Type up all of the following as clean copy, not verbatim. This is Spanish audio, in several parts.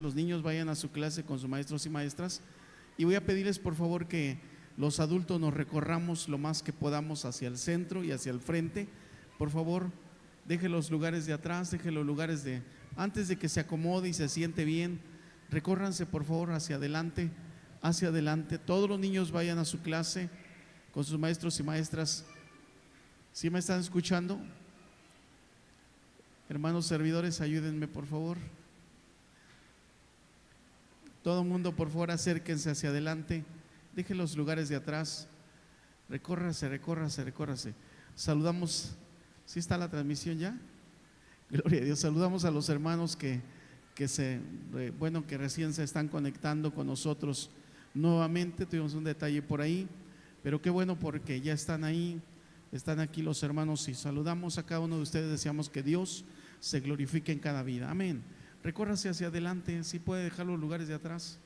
Los niños vayan a su clase con sus maestros y maestras, y voy a pedirles por favor que los adultos nos recorramos lo más que podamos hacia el centro y hacia el frente. Por favor, deje los lugares de atrás, deje los lugares de antes de que se acomode y se siente bien. Recórranse por favor hacia adelante, hacia adelante. Todos los niños vayan a su clase con sus maestros y maestras. ¿Sí me están escuchando? Hermanos servidores, ayúdenme por favor. Todo el mundo, por favor, acérquense hacia adelante. Deje los lugares de atrás. Recórrase. Saludamos. ¿Sí está la transmisión ya? Gloria a Dios. Saludamos a los hermanos que recién se están conectando con nosotros nuevamente. Tuvimos un detalle por ahí, pero qué bueno porque ya están ahí. Están aquí los hermanos y saludamos a cada uno de ustedes. Deseamos que Dios se glorifique en cada vida. Amén. Recórrase hacia adelante, si puede dejar los lugares de atrás.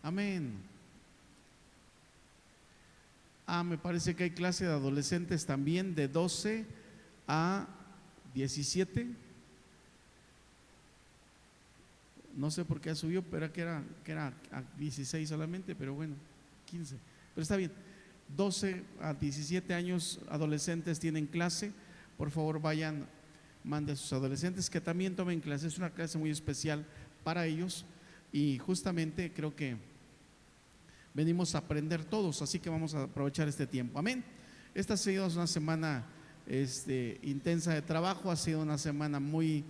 Amén. Me parece que hay clase de adolescentes también de 12 a 17. No sé por qué subió, pero que era a 16 solamente, pero bueno, 15. Pero está bien. 12 a 17 años adolescentes tienen clase. Por favor, vayan. Mande a sus adolescentes que también tomen clases. Es una clase muy especial para ellos y justamente creo que venimos a aprender todos, así que vamos a aprovechar este tiempo. Amén. Esta ha sido una semana intensa de trabajo, ha sido una semana muy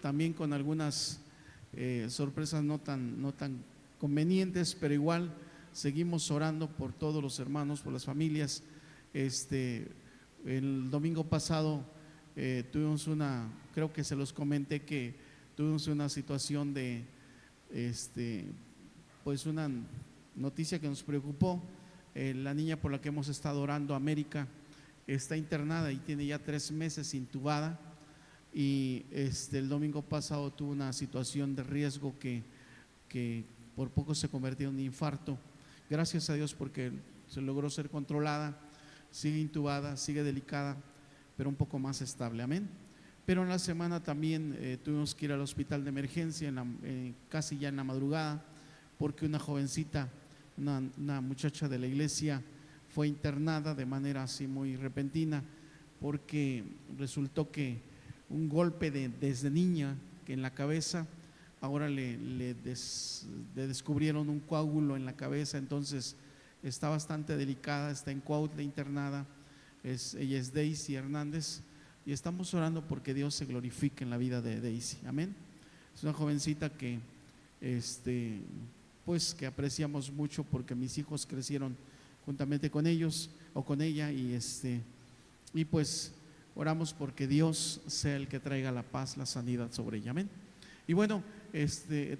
también con algunas sorpresas no tan convenientes, pero igual seguimos orando por todos los hermanos, por las familias. El domingo pasado tuvimos creo que se los comenté que tuvimos una situación de pues una noticia que nos preocupó. La niña por la que hemos estado orando, América, está internada y tiene ya 3 meses intubada, y el domingo pasado tuvo una situación de riesgo que por poco se convirtió en un infarto. Gracias a Dios porque se logró ser controlada, sigue intubada, sigue delicada, pero un poco más estable. Amén. Pero en la semana también tuvimos que ir al hospital de emergencia casi ya en la madrugada, porque una jovencita, una muchacha de la iglesia, fue internada de manera así muy repentina, porque resultó que un golpe desde niña que en la cabeza, ahora le descubrieron un coágulo en la cabeza. Entonces está bastante delicada, está en Cuautla internada. Ella es Daisy Hernández y estamos orando porque Dios se glorifique en la vida de Daisy. Amén. Es una jovencita que pues que apreciamos mucho porque mis hijos crecieron juntamente con ellos o con ella, y pues oramos porque Dios sea el que traiga la paz, la sanidad sobre ella. Amén. Y bueno,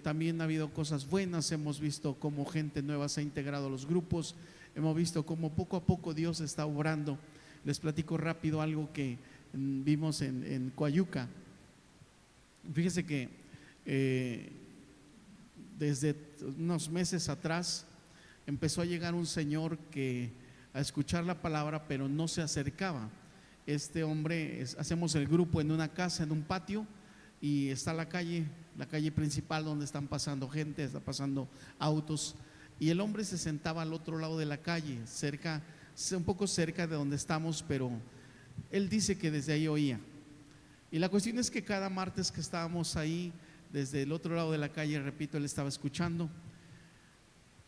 también ha habido cosas buenas. Hemos visto cómo gente nueva se ha integrado a los grupos. Hemos visto cómo poco a poco Dios está obrando. Les platico rápido algo que vimos en Coayuca. Fíjese que desde unos meses atrás empezó a llegar un señor a escuchar la palabra, pero no se acercaba. Este hombre, hacemos el grupo en una casa, en un patio, y está la calle principal donde están pasando gente, está pasando autos, y el hombre se sentaba al otro lado de la calle, un poco cerca de donde estamos, pero él dice que desde ahí oía. Y la cuestión es que cada martes que estábamos ahí, desde el otro lado de la calle, repito, él estaba escuchando,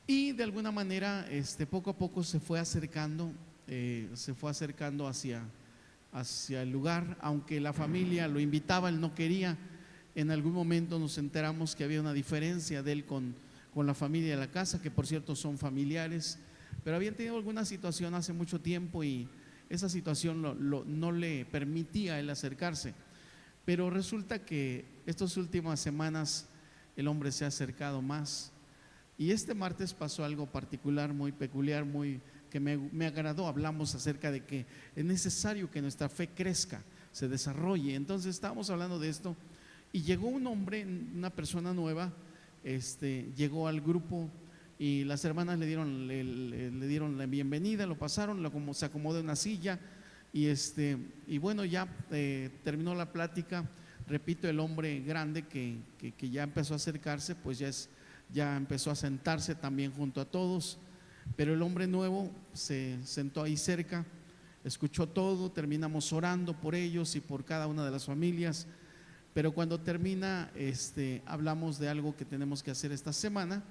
y de alguna manera poco a poco se fue acercando hacia el lugar. Aunque la familia lo invitaba, él no quería. En algún momento nos enteramos que había una diferencia de él con la familia de la casa, que por cierto son familiares, pero habían tenido alguna situación hace mucho tiempo y esa situación no le permitía a él acercarse. Pero resulta que estas últimas semanas el hombre se ha acercado más, y este martes pasó algo particular, muy peculiar, que me agradó. Hablamos acerca de que es necesario que nuestra fe crezca, se desarrolle. Entonces estábamos hablando de esto y llegó un hombre, una persona nueva, llegó al grupo, y las hermanas le dieron la bienvenida, lo pasaron, se acomodó en una silla, y bueno, ya terminó la plática. Repito, el hombre grande que ya empezó a acercarse, pues ya empezó a sentarse también junto a todos, pero el hombre nuevo se sentó ahí cerca, escuchó todo, terminamos orando por ellos y por cada una de las familias, pero cuando termina, hablamos de algo que tenemos que hacer esta semana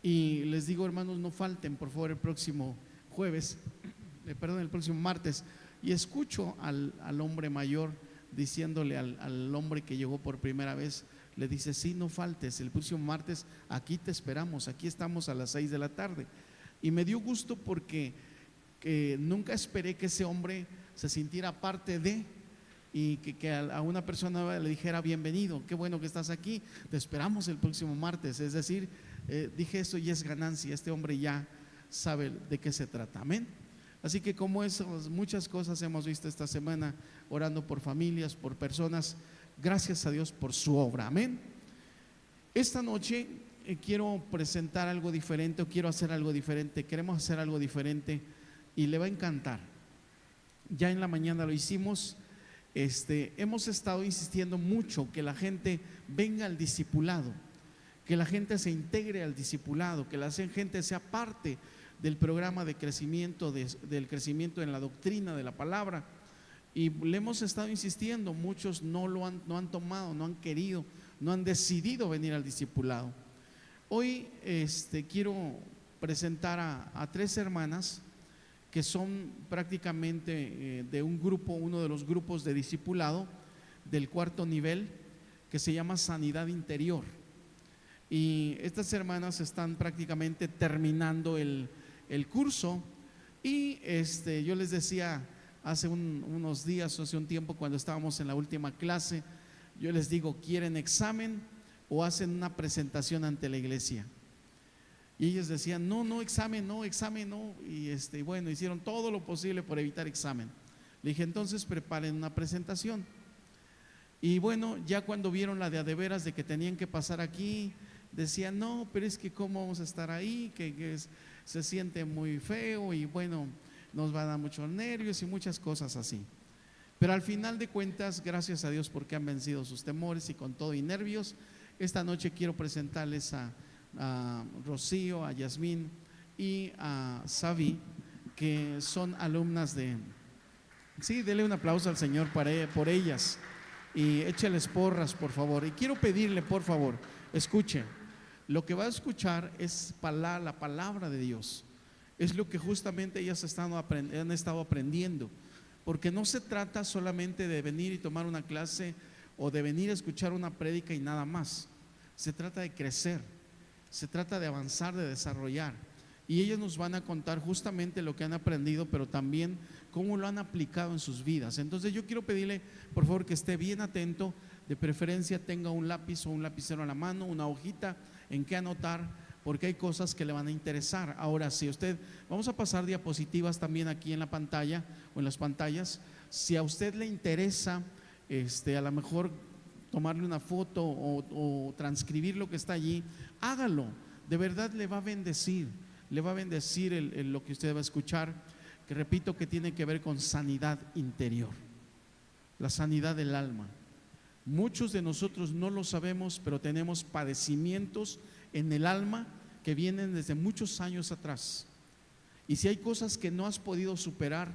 y les digo, hermanos, no falten por favor el próximo el próximo martes, y escucho al hombre mayor diciéndole al hombre que llegó por primera vez, le dice: sí, no faltes, el próximo martes aquí te esperamos, aquí estamos a las 6 de la tarde. Y me dio gusto porque nunca esperé que ese hombre se sintiera parte de, y que a una persona le dijera: bienvenido, qué bueno que estás aquí, te esperamos el próximo martes. Es decir, dije, esto ya es ganancia, este hombre ya sabe de qué se trata, amén. Así que como esas muchas cosas hemos visto esta semana, orando por familias, por personas, gracias a Dios por su obra, amén. Esta noche quiero presentar algo diferente, o quiero hacer algo diferente, queremos hacer algo diferente y le va a encantar. Ya en la mañana lo hicimos, hemos estado insistiendo mucho que la gente venga al discipulado, que la gente se integre al discipulado, que la gente sea parte del programa de crecimiento, del crecimiento en la doctrina de la palabra. Y le hemos estado insistiendo, muchos no han tomado, no han querido, no han decidido venir al discipulado. Hoy quiero presentar a 3 hermanas que son prácticamente de un grupo, uno de los grupos de discipulado del 4º nivel, que se llama Sanidad Interior. Y estas hermanas están prácticamente terminando el curso. Y yo les decía hace unos días, hace un tiempo, cuando estábamos en la última clase, yo les digo: ¿quieren examen o hacen una presentación ante la iglesia? Y ellos decían: no, examen no. Y bueno, hicieron todo lo posible por evitar examen. Le dije: entonces preparen una presentación. Y bueno, ya cuando vieron la de a de veras de que tenían que pasar aquí, decían: no, pero es que cómo vamos a estar ahí, que se siente muy feo y bueno, nos va a dar muchos nervios y muchas cosas así. Pero al final de cuentas, gracias a Dios porque han vencido sus temores y con todo y nervios, esta noche quiero presentarles a Rocío, a Yasmín y a Savi, que son alumnas de… Sí, dele un aplauso al Señor por ellas y écheles porras, por favor. Y quiero pedirle, por favor, escuche. Lo que va a escuchar es la palabra de Dios. Es lo que justamente ellas han estado aprendiendo. Porque no se trata solamente de venir y tomar una clase o de venir a escuchar una prédica y nada más. Se trata de crecer, se trata de avanzar, de desarrollar. Y ellas nos van a contar justamente lo que han aprendido, pero también cómo lo han aplicado en sus vidas. Entonces yo quiero pedirle, por favor, que esté bien atento. De preferencia tenga un lápiz o un lapicero a la mano, una hojita en que anotar, porque hay cosas que le van a interesar. Ahora, si usted, vamos a pasar diapositivas también aquí en la pantalla o en las pantallas. Si a usted le interesa, a lo mejor tomarle una foto o transcribir lo que está allí, hágalo. De verdad le va a bendecir, lo que usted va a escuchar, que repito que tiene que ver con sanidad interior, la sanidad del alma. Muchos de nosotros no lo sabemos, pero tenemos padecimientos en el alma que vienen desde muchos años atrás. Y si hay cosas que no has podido superar,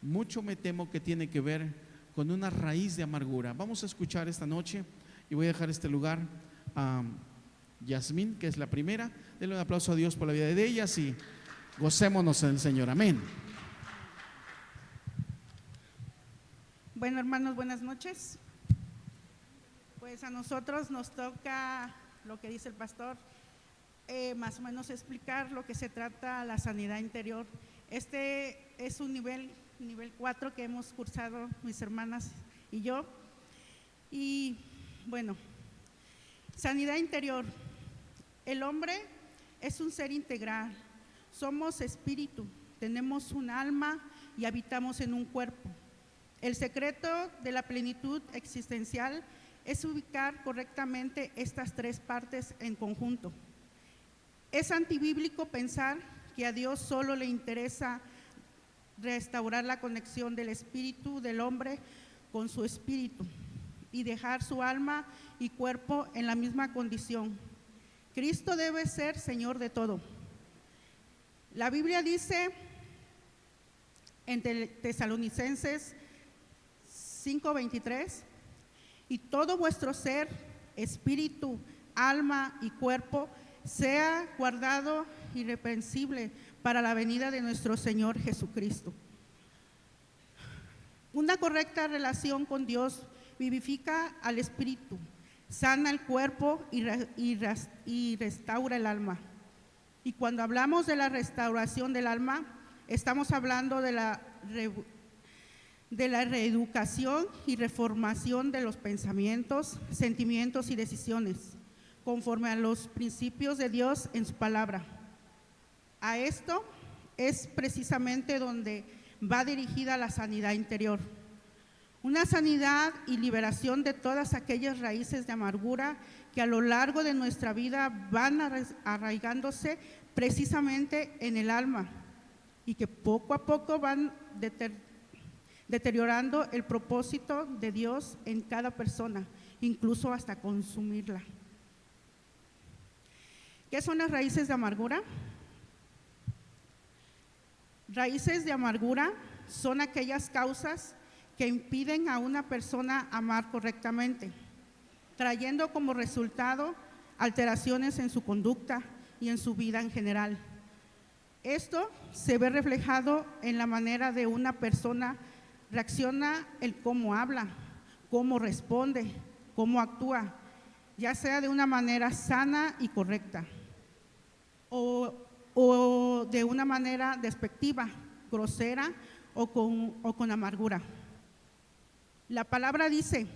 mucho me temo que tiene que ver con una raíz de amargura. Vamos a escuchar esta noche y voy a dejar este lugar a Yasmín, que es la primera. Denle un aplauso a Dios por la vida de ellas y gocémonos en el Señor. Amén. Bueno, hermanos, buenas noches. Pues a nosotros nos toca lo que dice el pastor, más o menos explicar lo que se trata la sanidad interior. Este es un nivel 4 que hemos cursado mis hermanas y yo. Y bueno, sanidad interior. El hombre es un ser integral, somos espíritu, tenemos un alma y habitamos en un cuerpo. El secreto de la plenitud existencial es ubicar correctamente estas 3 partes en conjunto. Es antibíblico pensar que a Dios solo le interesa restaurar la conexión del espíritu del hombre con su espíritu. y dejar su alma y cuerpo en la misma condición. Cristo debe ser Señor de todo. La Biblia dice en Tesalonicenses 5:23, y todo vuestro ser, espíritu, alma y cuerpo sea guardado irreprensible para la venida de nuestro Señor Jesucristo. Una correcta relación con Dios vivifica al espíritu, sana el cuerpo y restaura el alma. Y cuando hablamos de la restauración del alma, estamos hablando de la reeducación y reformación de los pensamientos, sentimientos y decisiones, conforme a los principios de Dios en su palabra. A esto es precisamente donde va dirigida la sanidad interior. Una sanidad y liberación de todas aquellas raíces de amargura que a lo largo de nuestra vida van arraigándose precisamente en el alma y que poco a poco van deteriorando el propósito de Dios en cada persona, incluso hasta consumirla. ¿Qué son las raíces de amargura? Raíces de amargura son aquellas causas que impiden a una persona amar correctamente, trayendo como resultado alteraciones en su conducta y en su vida en general. Esto se ve reflejado en la manera de una persona reacciona, el cómo habla, cómo responde, cómo actúa, ya sea de una manera sana y correcta o de una manera despectiva, grosera o con amargura. La palabra dice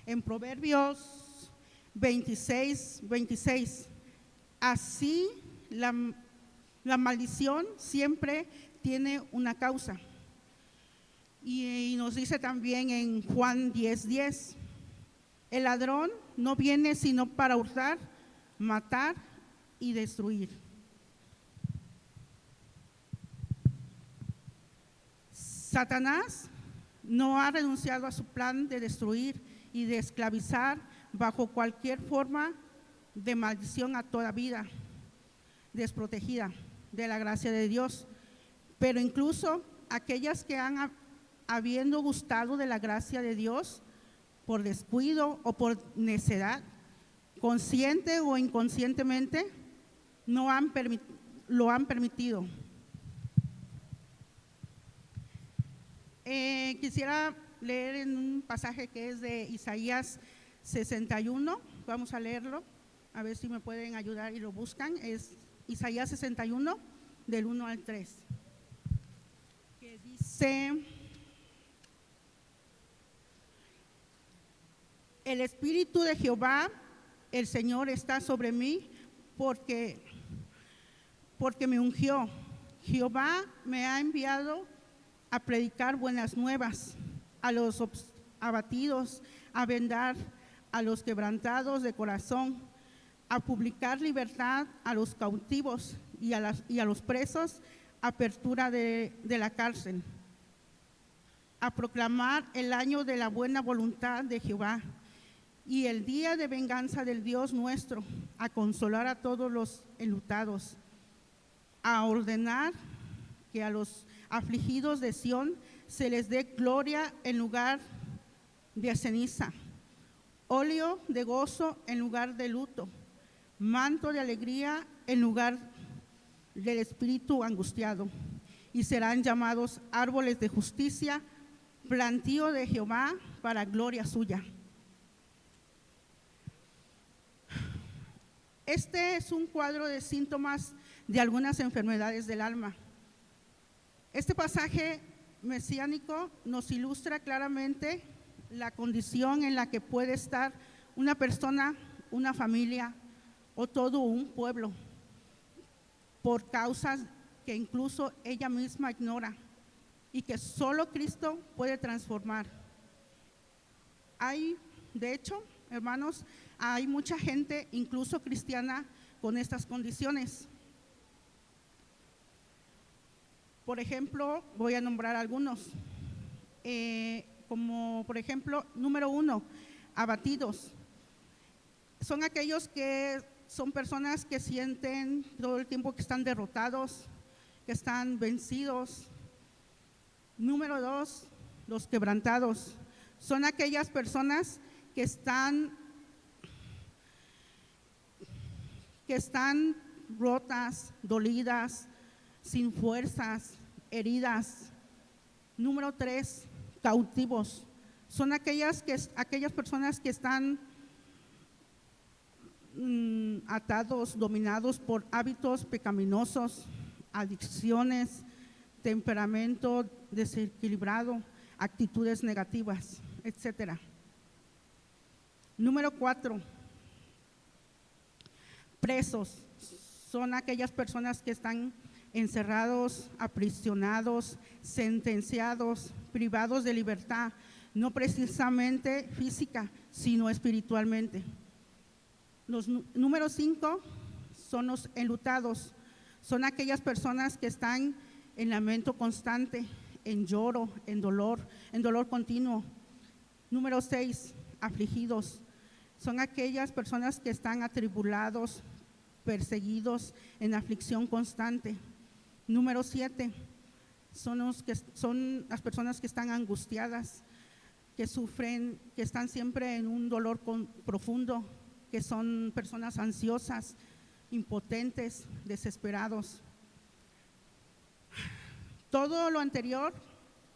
en Proverbios 26:26, así la maldición siempre tiene una causa. Y nos dice también en Juan 10:10, el ladrón no viene sino para hurtar, matar y destruir. Satanás no ha renunciado a su plan de destruir y de esclavizar bajo cualquier forma de maldición a toda vida desprotegida de la gracia de Dios, pero incluso aquellas que habiendo gustado de la gracia de Dios por descuido o por necedad, consciente o inconscientemente, lo han permitido. Quisiera leer en un pasaje que es de Isaías 61, vamos a leerlo, a ver si me pueden ayudar y lo buscan, es Isaías 61, del 1 al 3, que dice: el Espíritu de Jehová, el Señor, está sobre mí porque me ungió. Jehová me ha enviado a predicar buenas nuevas a los abatidos, a vendar a los quebrantados de corazón, a publicar libertad a los cautivos y a los presos, apertura de la cárcel, a proclamar el año de la buena voluntad de Jehová y el día de venganza del Dios nuestro, a consolar a todos los enlutados, a ordenar que a los afligidos de Sión se les dé gloria en lugar de ceniza, óleo de gozo en lugar de luto, manto de alegría en lugar del espíritu angustiado, y serán llamados árboles de justicia, plantío de Jehová para gloria suya. Este es un cuadro de síntomas de algunas enfermedades del alma. Este pasaje mesiánico nos ilustra claramente la condición en la que puede estar una persona, una familia o todo un pueblo por causas que incluso ella misma ignora y que solo Cristo puede transformar. De hecho, hermanos, hay mucha gente, incluso cristiana, con estas condiciones. Por ejemplo, voy a nombrar algunos, como por ejemplo, número 1, abatidos. Son aquellos que son personas que sienten todo el tiempo que están derrotados, que están vencidos. Número 2, los quebrantados. Son aquellas personas que están rotas, dolidas, sin fuerzas, heridas. Número 3, cautivos. Son aquellas personas que están atados, dominados por hábitos pecaminosos, adicciones, temperamento desequilibrado, actitudes negativas, etcétera. Número 4, presos. Son aquellas personas que están encerrados, aprisionados, sentenciados, privados de libertad, no precisamente física, sino espiritualmente. Los número 5 son los enlutados. Son aquellas personas que están en lamento constante, en lloro, en dolor continuo. Número 6, afligidos. Son aquellas personas que están atribulados, perseguidos, en aflicción constante. Número 7, son las personas que están angustiadas, que sufren, que están siempre en un dolor profundo, que son personas ansiosas, impotentes, desesperados. Todo lo anterior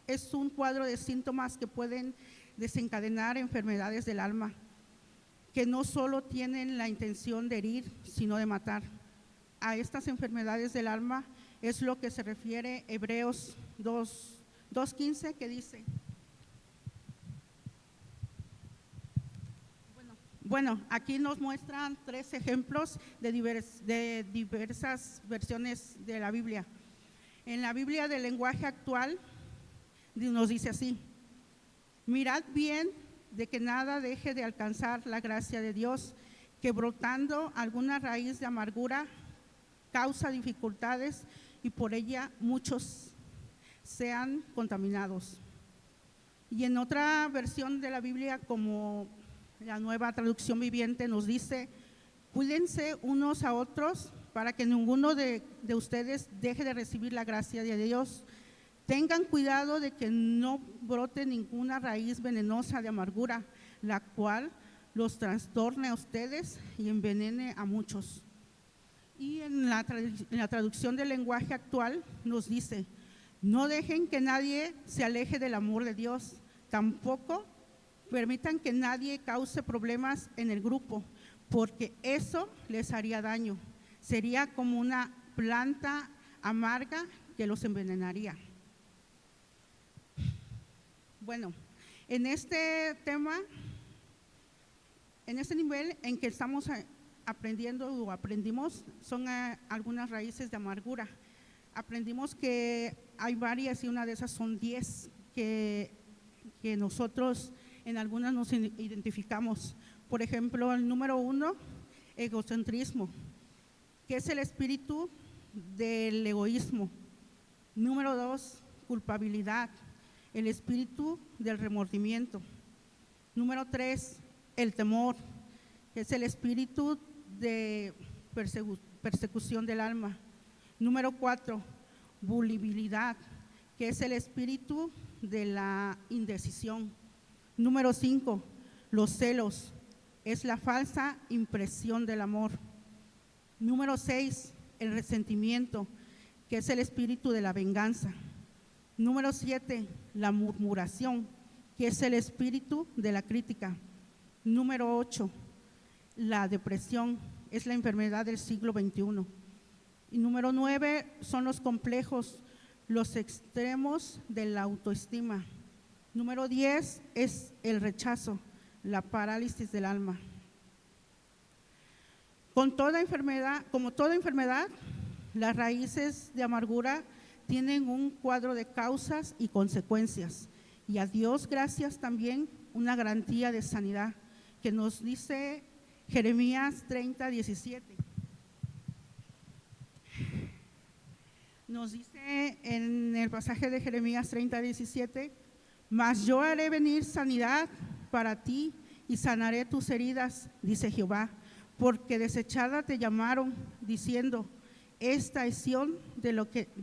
es un cuadro de síntomas que pueden desencadenar enfermedades del alma, que no solo tienen la intención de herir, sino de matar. A estas enfermedades del alma es lo que se refiere Hebreos 2:15, que dice… Bueno, aquí nos muestran 3 ejemplos de diversas versiones de la Biblia. En la Biblia del lenguaje actual nos dice así: mirad bien de que nada deje de alcanzar la gracia de Dios, que brotando alguna raíz de amargura causa dificultades y por ella muchos sean contaminados. Y en otra versión de la Biblia, como la Nueva Traducción Viviente, nos dice: cuídense unos a otros para que ninguno de ustedes deje de recibir la gracia de Dios. Tengan cuidado de que no brote ninguna raíz venenosa de amargura, la cual los trastorne a ustedes y envenene a muchos. Y en la traducción del lenguaje actual nos dice: no dejen que nadie se aleje del amor de Dios, tampoco permitan que nadie cause problemas en el grupo, porque eso les haría daño. Sería como una planta amarga que los envenenaría. Bueno, en este tema, en este nivel en que estamos aprendiendo o aprendimos, son algunas raíces de amargura. Aprendimos que hay varias y una de esas son 10 que nosotros en algunas nos identificamos. Por ejemplo, el número 1, egocentrismo, que es el espíritu del egoísmo. Número 2, culpabilidad, el espíritu del remordimiento. Número 3, el temor, que es el espíritu de persecución del alma. Número 4, volubilidad, que es el espíritu de la indecisión. Número 5, los celos, es la falsa impresión del amor. Número 6, el resentimiento, que es el espíritu de la venganza. Número 7, la murmuración, que es el espíritu de la crítica. Número 8, la depresión, es la enfermedad del siglo XXI. Y número 9 son los complejos, los extremos de la autoestima. Número 10 es el rechazo, la parálisis del alma. Como toda enfermedad, las raíces de amargura tienen un cuadro de causas y consecuencias. Y a Dios gracias también una garantía de sanidad, que nos dice Jeremías 30:17. Nos dice en el pasaje de Jeremías 30:17: Mas yo haré venir sanidad para ti y sanaré tus heridas, dice Jehová, porque desechada te llamaron, diciendo, esta es Sión de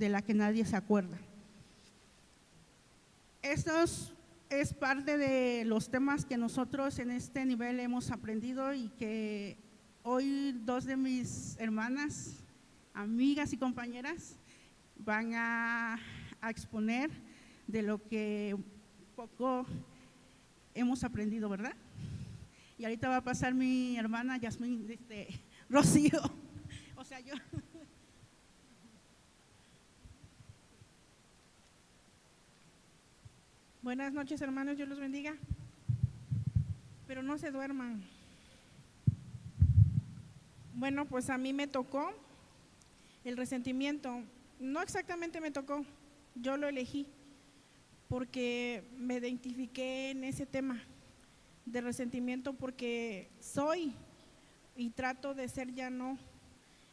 la que nadie se acuerda. Estos es parte de los temas que nosotros en este nivel hemos aprendido y que hoy dos de mis hermanas, amigas y compañeras van a exponer de lo que poco hemos aprendido, ¿verdad? Y ahorita va a pasar mi hermana Yasmín, Rocío, o sea, yo. Buenas noches, hermanos, Dios los bendiga. Pero no se duerman. Bueno, pues a mí me tocó el resentimiento. No exactamente me tocó, yo lo elegí porque me identifiqué en ese tema de resentimiento, porque soy y trato de ser ya no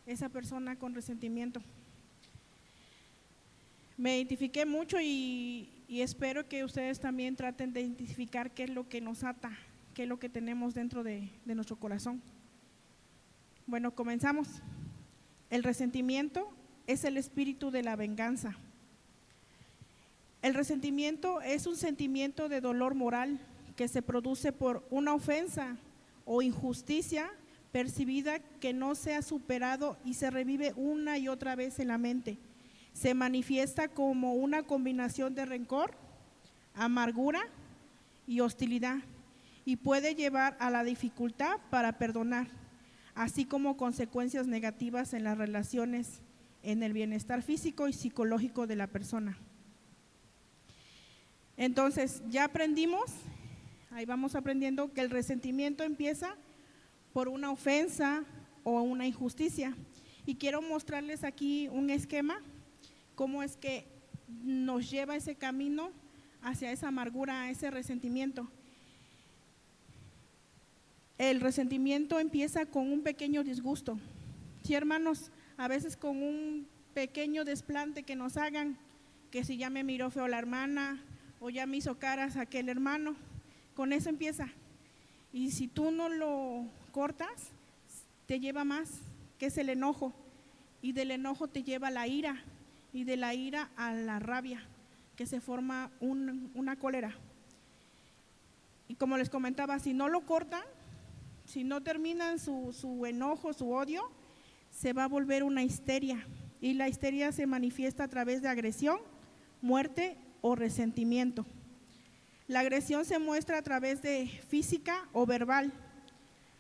esa persona con resentimiento. Me identifiqué mucho y espero que ustedes también traten de identificar qué es lo que nos ata, qué es lo que tenemos dentro de nuestro corazón. Bueno, comenzamos. El resentimiento es el espíritu de la venganza. El resentimiento es un sentimiento de dolor moral que se produce por una ofensa o injusticia percibida que no se ha superado y se revive una y otra vez en la mente. Se manifiesta como una combinación de rencor, amargura y hostilidad, y puede llevar a la dificultad para perdonar, así como consecuencias negativas en las relaciones, en el bienestar físico y psicológico de la persona. Entonces, ya aprendimos, ahí vamos aprendiendo que el resentimiento empieza por una ofensa o una injusticia. Y quiero mostrarles aquí un esquema, cómo es que nos lleva ese camino hacia esa amargura, a ese resentimiento. El resentimiento empieza con un pequeño disgusto. Sí, hermanos, a veces con un pequeño desplante que nos hagan, que si ya me miró feo la hermana o ya me hizo caras aquel hermano, con eso empieza. Y si tú no lo cortas, te lleva más, que es el enojo, y del enojo te lleva a la ira, y de la ira a la rabia, que se forma una cólera. Y como les comentaba, si no lo cortan, si no terminan su enojo, su odio, se va a volver una histeria, y la histeria se manifiesta a través de agresión, muerte o resentimiento. La agresión se muestra a través de física o verbal.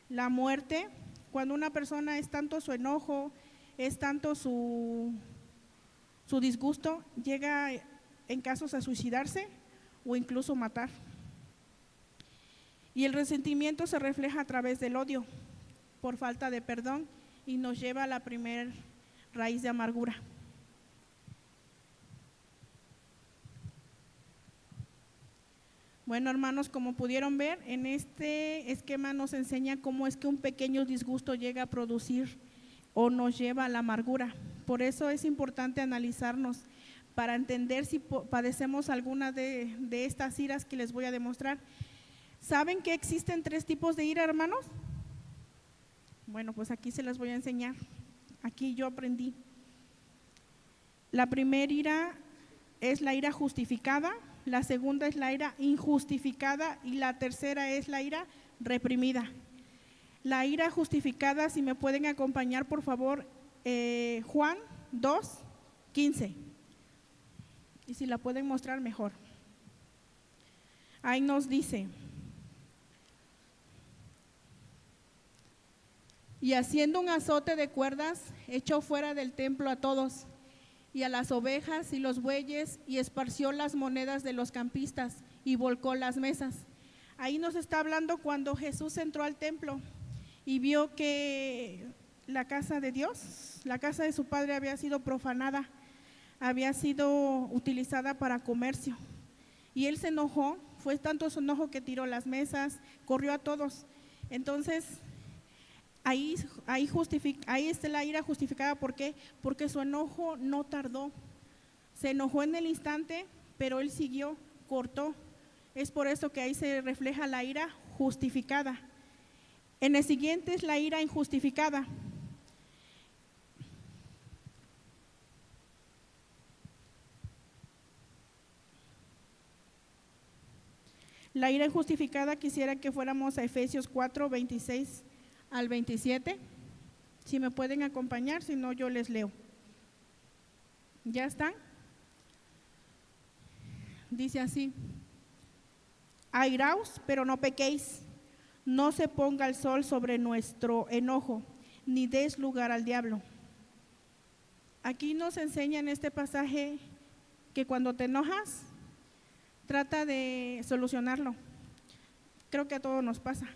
La muerte, cuando una persona es tanto su enojo, es tanto su disgusto, llega en casos a suicidarse o incluso matar. Y el resentimiento se refleja a través del odio por falta de perdón y nos lleva a la primer raíz de amargura. Bueno, hermanos, como pudieron ver, en este esquema nos enseña cómo es que un pequeño disgusto llega a producir o nos lleva a la amargura. Por eso es importante analizarnos para entender si padecemos alguna de estas iras que les voy a demostrar. ¿Saben que existen 3 tipos de ira, hermanos? Bueno, pues aquí se las voy a enseñar. Aquí yo aprendí. La primera ira es la ira justificada, la segunda es la ira injustificada y la tercera es la ira reprimida. La ira justificada, si me pueden acompañar por favor, Juan 2:15, y si la pueden mostrar mejor. Ahí nos dice: y haciendo un azote de cuerdas, echó fuera del templo a todos, y a las ovejas y los bueyes, y esparció las monedas de los campistas, y volcó las mesas. Ahí nos está hablando cuando Jesús entró al templo y vio que la casa de Dios, la casa de su padre, había sido profanada, había sido utilizada para comercio. Y él se enojó, fue tanto su enojo que tiró las mesas, corrió a todos. Entonces, ahí está la ira justificada. ¿Por qué? Porque su enojo no tardó. Se enojó en el instante, pero él siguió, cortó, Es por eso que ahí se refleja la ira justificada. En el siguiente es la ira injustificada. La ira injustificada quisiera que fuéramos a Efesios 4, 26 al 27. Si me pueden acompañar, si no yo les leo. ¿Ya están? Dice así: airaos, pero no pequéis, no se ponga el sol sobre nuestro enojo, ni des lugar al diablo. Aquí nos enseña en este pasaje que cuando te enojas, trata de solucionarlo. Creo que a todos nos pasa.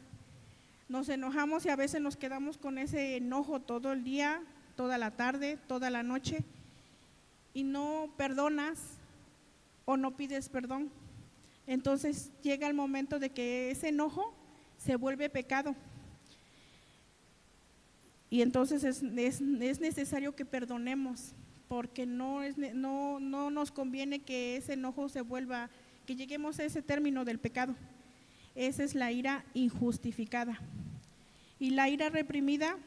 Nos enojamos y a veces nos quedamos con ese enojo todo el día, toda la tarde, toda la noche, y no perdonas o no pides perdón. Entonces llega el momento de que ese enojo se vuelve pecado. Y entonces es necesario que perdonemos, porque no nos conviene que ese enojo se vuelva, que lleguemos a ese término del pecado. Esa es la ira injustificada. Y la ira reprimida,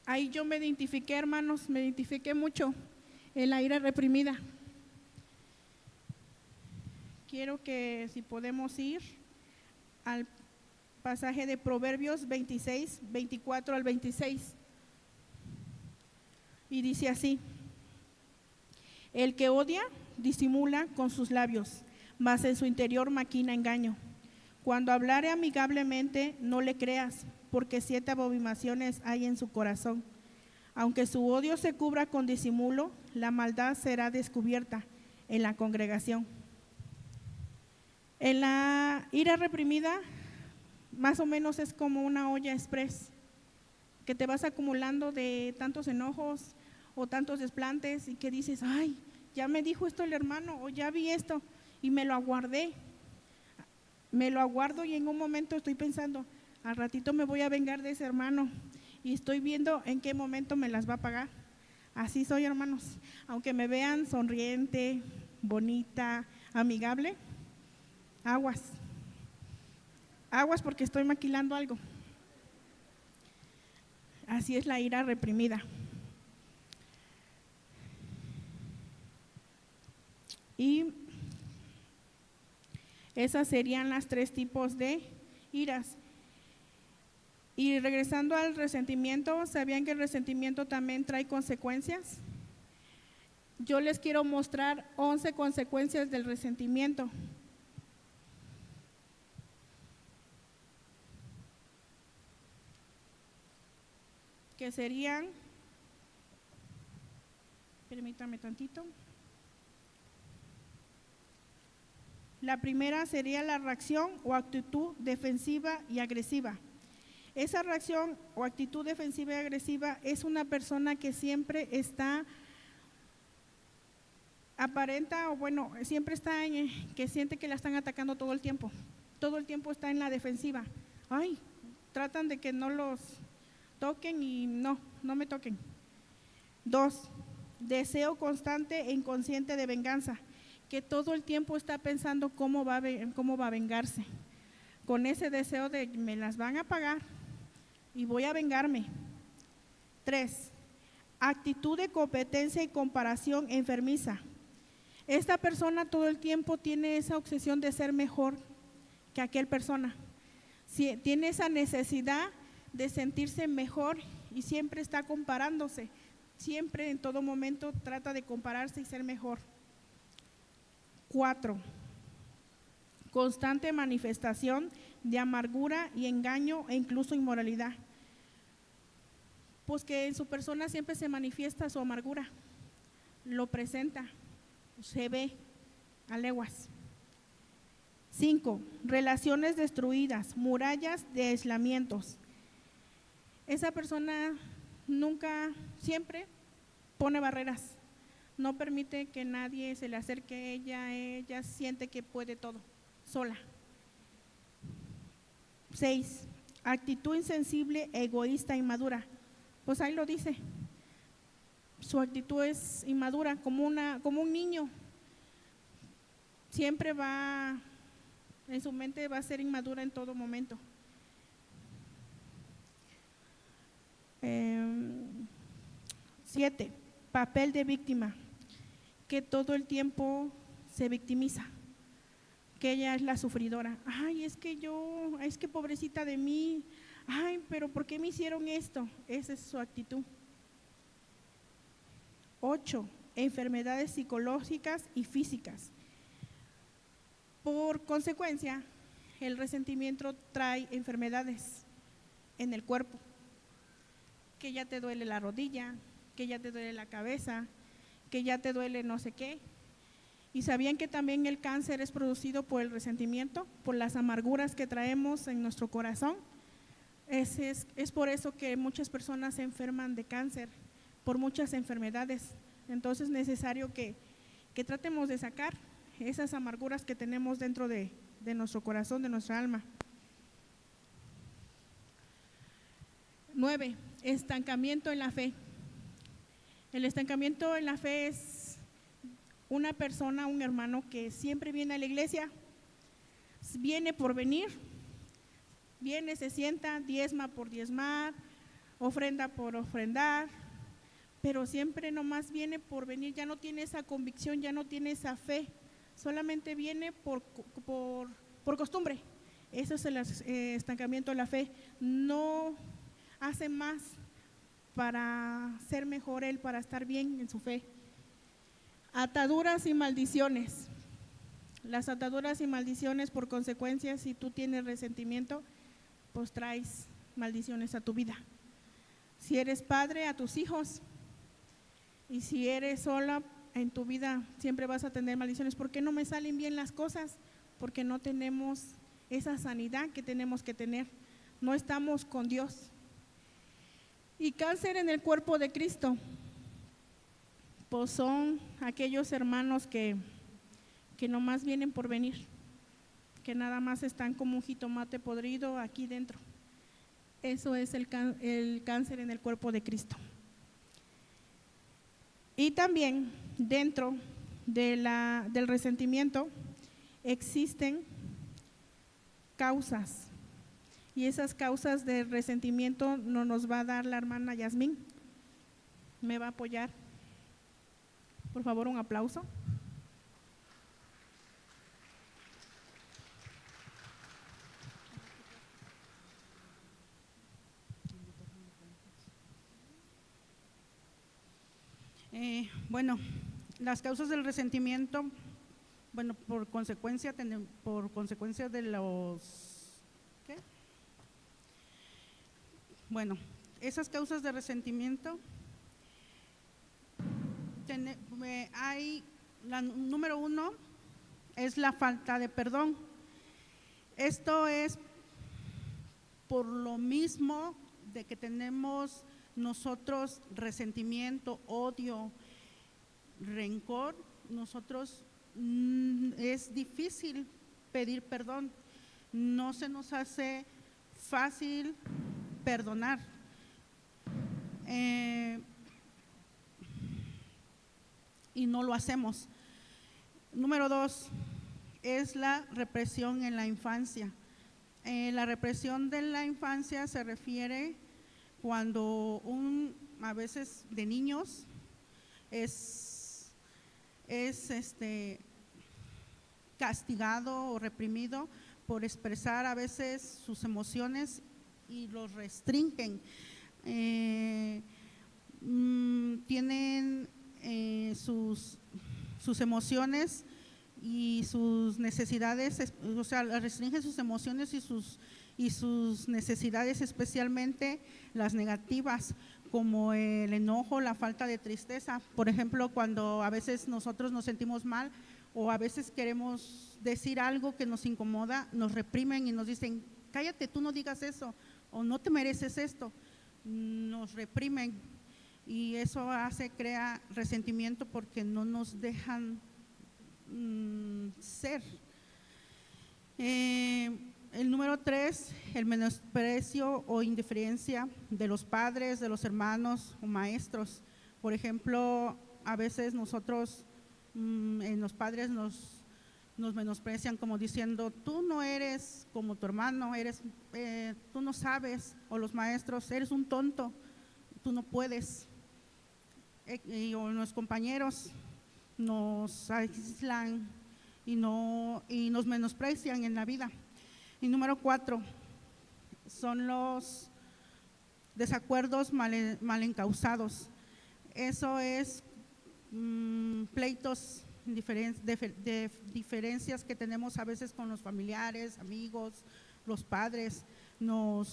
ahí yo me identifiqué, hermanos, me identifiqué mucho en la ira reprimida. Quiero que si podemos ir al pasaje de Proverbios 26, 24 al 26. Y dice así: el que odia disimula con sus labios, mas en su interior maquina engaño. Cuando hablare amigablemente, no le creas, porque 7 abominaciones hay en su corazón. Aunque su odio se cubra con disimulo, la maldad será descubierta en la congregación. En la ira reprimida, más o menos es como una olla express, que te vas acumulando de tantos enojos o tantos desplantes y que dices, ay, ya me dijo esto el hermano o ya vi esto y me lo aguardé. Me lo aguardo y en un momento estoy pensando, al ratito me voy a vengar de ese hermano y estoy viendo en qué momento me las va a pagar. Así soy, hermanos. Aunque me vean sonriente, bonita, amigable, aguas porque estoy maquilando algo. Así es la ira reprimida. Y esas serían las 3 tipos de iras. Y regresando al resentimiento, ¿sabían que el resentimiento también trae consecuencias? Yo les quiero mostrar 11 consecuencias del resentimiento. Que serían, permítame tantito. La primera sería la reacción o actitud defensiva y agresiva. Esa reacción o actitud defensiva y agresiva es una persona que siempre está aparenta o bueno, siempre está en que siente que la están atacando todo el tiempo está en la defensiva. Ay, tratan de que no los toquen y no me toquen. 2, deseo constante e inconsciente de venganza, que todo el tiempo está pensando cómo va a vengarse, con ese deseo de me las van a pagar y voy a vengarme. 3, actitud de competencia y comparación enfermiza. Esta persona todo el tiempo tiene esa obsesión de ser mejor que aquel persona. Tiene esa necesidad de sentirse mejor y siempre está comparándose. Siempre, en todo momento, trata de compararse y ser mejor. 4, constante manifestación de amargura y engaño e incluso inmoralidad. Pues que en su persona siempre se manifiesta su amargura, lo presenta, se ve a leguas. 5, relaciones destruidas, murallas de aislamientos. Esa persona siempre pone barreras, no permite que nadie se le acerque a ella siente que puede todo, sola. 6, actitud insensible, egoísta, inmadura. Pues ahí lo dice, su actitud es inmadura, como un niño. siempre en su mente va a ser inmadura en todo momento. 7, papel de víctima, que todo el tiempo se victimiza, que ella es la sufridora. Ay, es que pobrecita de mí, ay, pero ¿por qué me hicieron esto? Esa es su actitud. 8, enfermedades psicológicas y físicas. Por consecuencia, el resentimiento trae enfermedades en el cuerpo, que ya te duele la rodilla, que ya te duele la cabeza, que ya te duele no sé qué. ¿Y sabían que también el cáncer es producido por el resentimiento, por las amarguras que traemos en nuestro corazón? Es por eso que muchas personas se enferman de cáncer, por muchas enfermedades. Entonces es necesario que tratemos de sacar esas amarguras que tenemos dentro de nuestro corazón, de nuestra alma. 9, estancamiento en la fe. El estancamiento en la fe es una persona, un hermano que siempre viene a la iglesia, viene por venir, viene, se sienta, diezma por diezmar, ofrenda por ofrendar, pero siempre nomás viene por venir, ya no tiene esa convicción, ya no tiene esa fe, solamente viene por costumbre. Eso es el estancamiento de la fe. No hace más para ser mejor él, para estar bien en su fe. Ataduras y maldiciones. Las ataduras y maldiciones, por consecuencia, si tú tienes resentimiento, pues traes maldiciones a tu vida. Si eres padre, a tus hijos, y si eres sola en tu vida, siempre vas a tener maldiciones. ¿Por qué no me salen bien las cosas? Porque no tenemos esa sanidad que tenemos que tener, no estamos con Dios. Y cáncer en el cuerpo de Cristo, pues son aquellos hermanos que nomás vienen por venir, que nada más están como un jitomate podrido aquí dentro. Eso es el cáncer en el cuerpo de Cristo. Y también dentro del resentimiento existen causas, y esas causas de resentimiento nos va a dar la hermana Yasmín. ¿Me va a apoyar? Por favor, un aplauso. Bueno, las causas del resentimiento, bueno, por consecuencia de los… ¿qué? Bueno, esas causas de resentimiento, número 1 es la falta de perdón. Esto es por lo mismo de que tenemos nosotros resentimiento, odio, rencor, nosotros es difícil pedir perdón, no se nos hace fácil perdonar. Y no lo hacemos. Número 2 es la represión en la infancia. La represión de la infancia se refiere cuando a veces de niños es castigado o reprimido por expresar a veces sus emociones y los restringen. Tienen sus emociones y sus necesidades, o sea, restringen sus emociones y sus necesidades, especialmente las negativas, como el enojo, la falta de tristeza. Por ejemplo, cuando a veces nosotros nos sentimos mal o a veces queremos decir algo que nos incomoda, nos reprimen y nos dicen, cállate, tú no digas eso, o no te mereces esto. Nos reprimen y eso crea resentimiento porque no nos dejan ser. El número 3, el menosprecio o indiferencia de los padres, de los hermanos o maestros. Por ejemplo, a veces nosotros, los padres nos menosprecian como diciendo, tú no eres como tu hermano, tú no sabes, o los maestros, eres un tonto, tú no puedes. O los compañeros nos aíslan y nos menosprecian en la vida. Y número 4 son los desacuerdos mal encausados. Eso es pleitos, diferencias que tenemos a veces con los familiares, amigos, los padres. No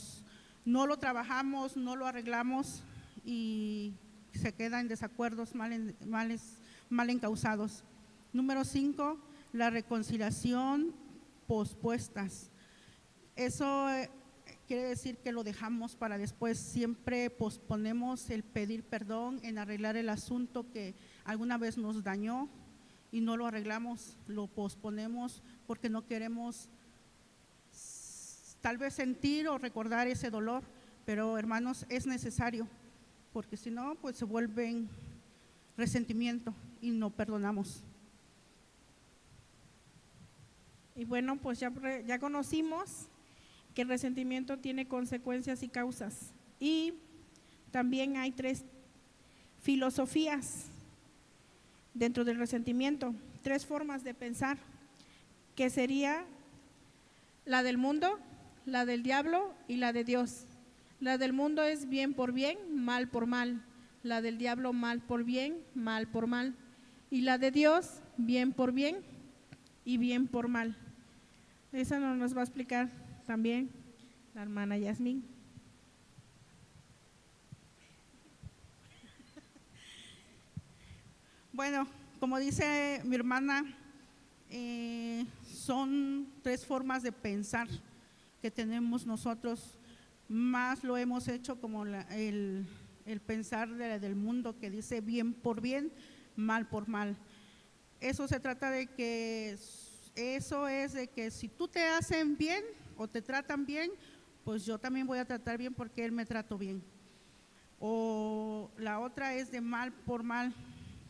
lo trabajamos, no lo arreglamos y se queda en desacuerdos mal encausados. Número 5, la reconciliación pospuestas. Eso quiere decir que lo dejamos para después. Siempre posponemos el pedir perdón, en arreglar el asunto que alguna vez nos dañó y no lo arreglamos, lo posponemos porque no queremos tal vez sentir o recordar ese dolor, pero hermanos, es necesario, porque si no, pues se vuelven resentimiento y no perdonamos. Y bueno, pues ya conocimos que el resentimiento tiene consecuencias y causas. Y también hay 3 filosofías dentro del resentimiento, 3 formas de pensar, que sería la del mundo, la del diablo y la de Dios. La del mundo es bien por bien, mal por mal. La del diablo, mal por bien, mal por mal. Y la de Dios, bien por bien y bien por mal. Esa nos va a explicar también la hermana Yasmín. Bueno, como dice mi hermana, son 3 formas de pensar que tenemos nosotros. Más lo hemos hecho como el pensar del mundo, que dice bien por bien, mal por mal. Eso se trata de que si tú te hacen bien o te tratan bien, pues yo también voy a tratar bien porque él me trató bien. O la otra es de mal por mal,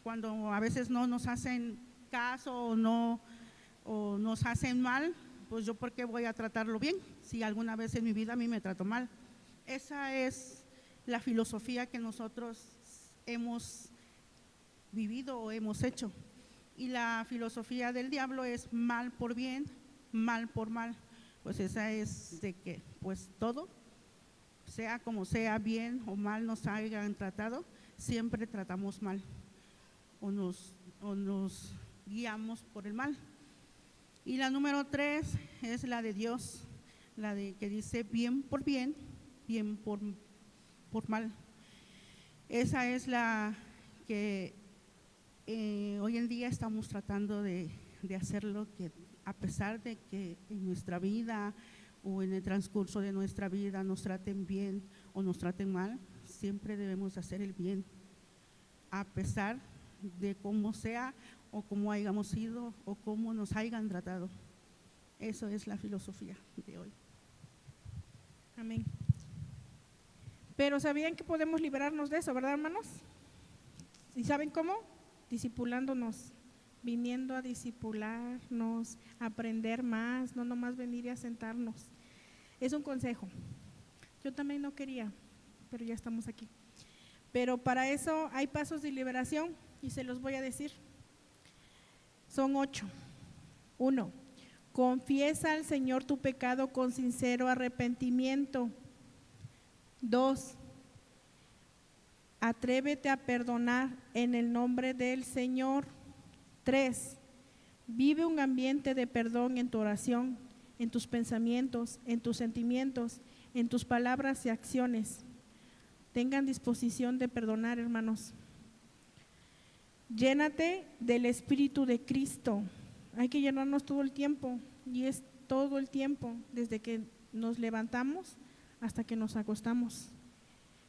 cuando a veces no nos hacen caso o nos hacen mal, pues yo por qué voy a tratarlo bien si alguna vez en mi vida a mí me trató mal. Esa es la filosofía que nosotros hemos vivido o hemos hecho. Y la filosofía del diablo es mal por bien, mal por mal. Pues esa es de que pues todo, sea como sea, bien o mal nos hayan tratado, siempre tratamos mal o nos guiamos por el mal. Y la número 3 es la de Dios, la de que dice bien por bien, bien por mal. Esa es la que hoy en día estamos tratando de hacerlo, que a pesar de que en nuestra vida o en el transcurso de nuestra vida nos traten bien o nos traten mal, siempre debemos hacer el bien, a pesar de cómo sea o cómo hayamos sido o cómo nos hayan tratado. Eso es la filosofía de hoy. Amén. Pero ¿sabían que podemos liberarnos de eso, verdad, hermanos? ¿Y saben cómo? Discipulándonos, viniendo a discipularnos, a aprender más, no nomás venir y a sentarnos. Es un consejo. Yo también no quería, pero ya estamos aquí. Pero para eso hay pasos de liberación y se los voy a decir. Son 8. 1. Confiesa al Señor tu pecado con sincero arrepentimiento. 2. Atrévete a perdonar en el nombre del Señor. 3. Vive un ambiente de perdón en tu oración, en tus pensamientos, en tus sentimientos, en tus palabras y acciones. Tengan disposición de perdonar, hermanos. Llénate del Espíritu de Cristo. Hay que llenarnos todo el tiempo, y es todo el tiempo, desde que nos levantamos hasta que nos acostamos.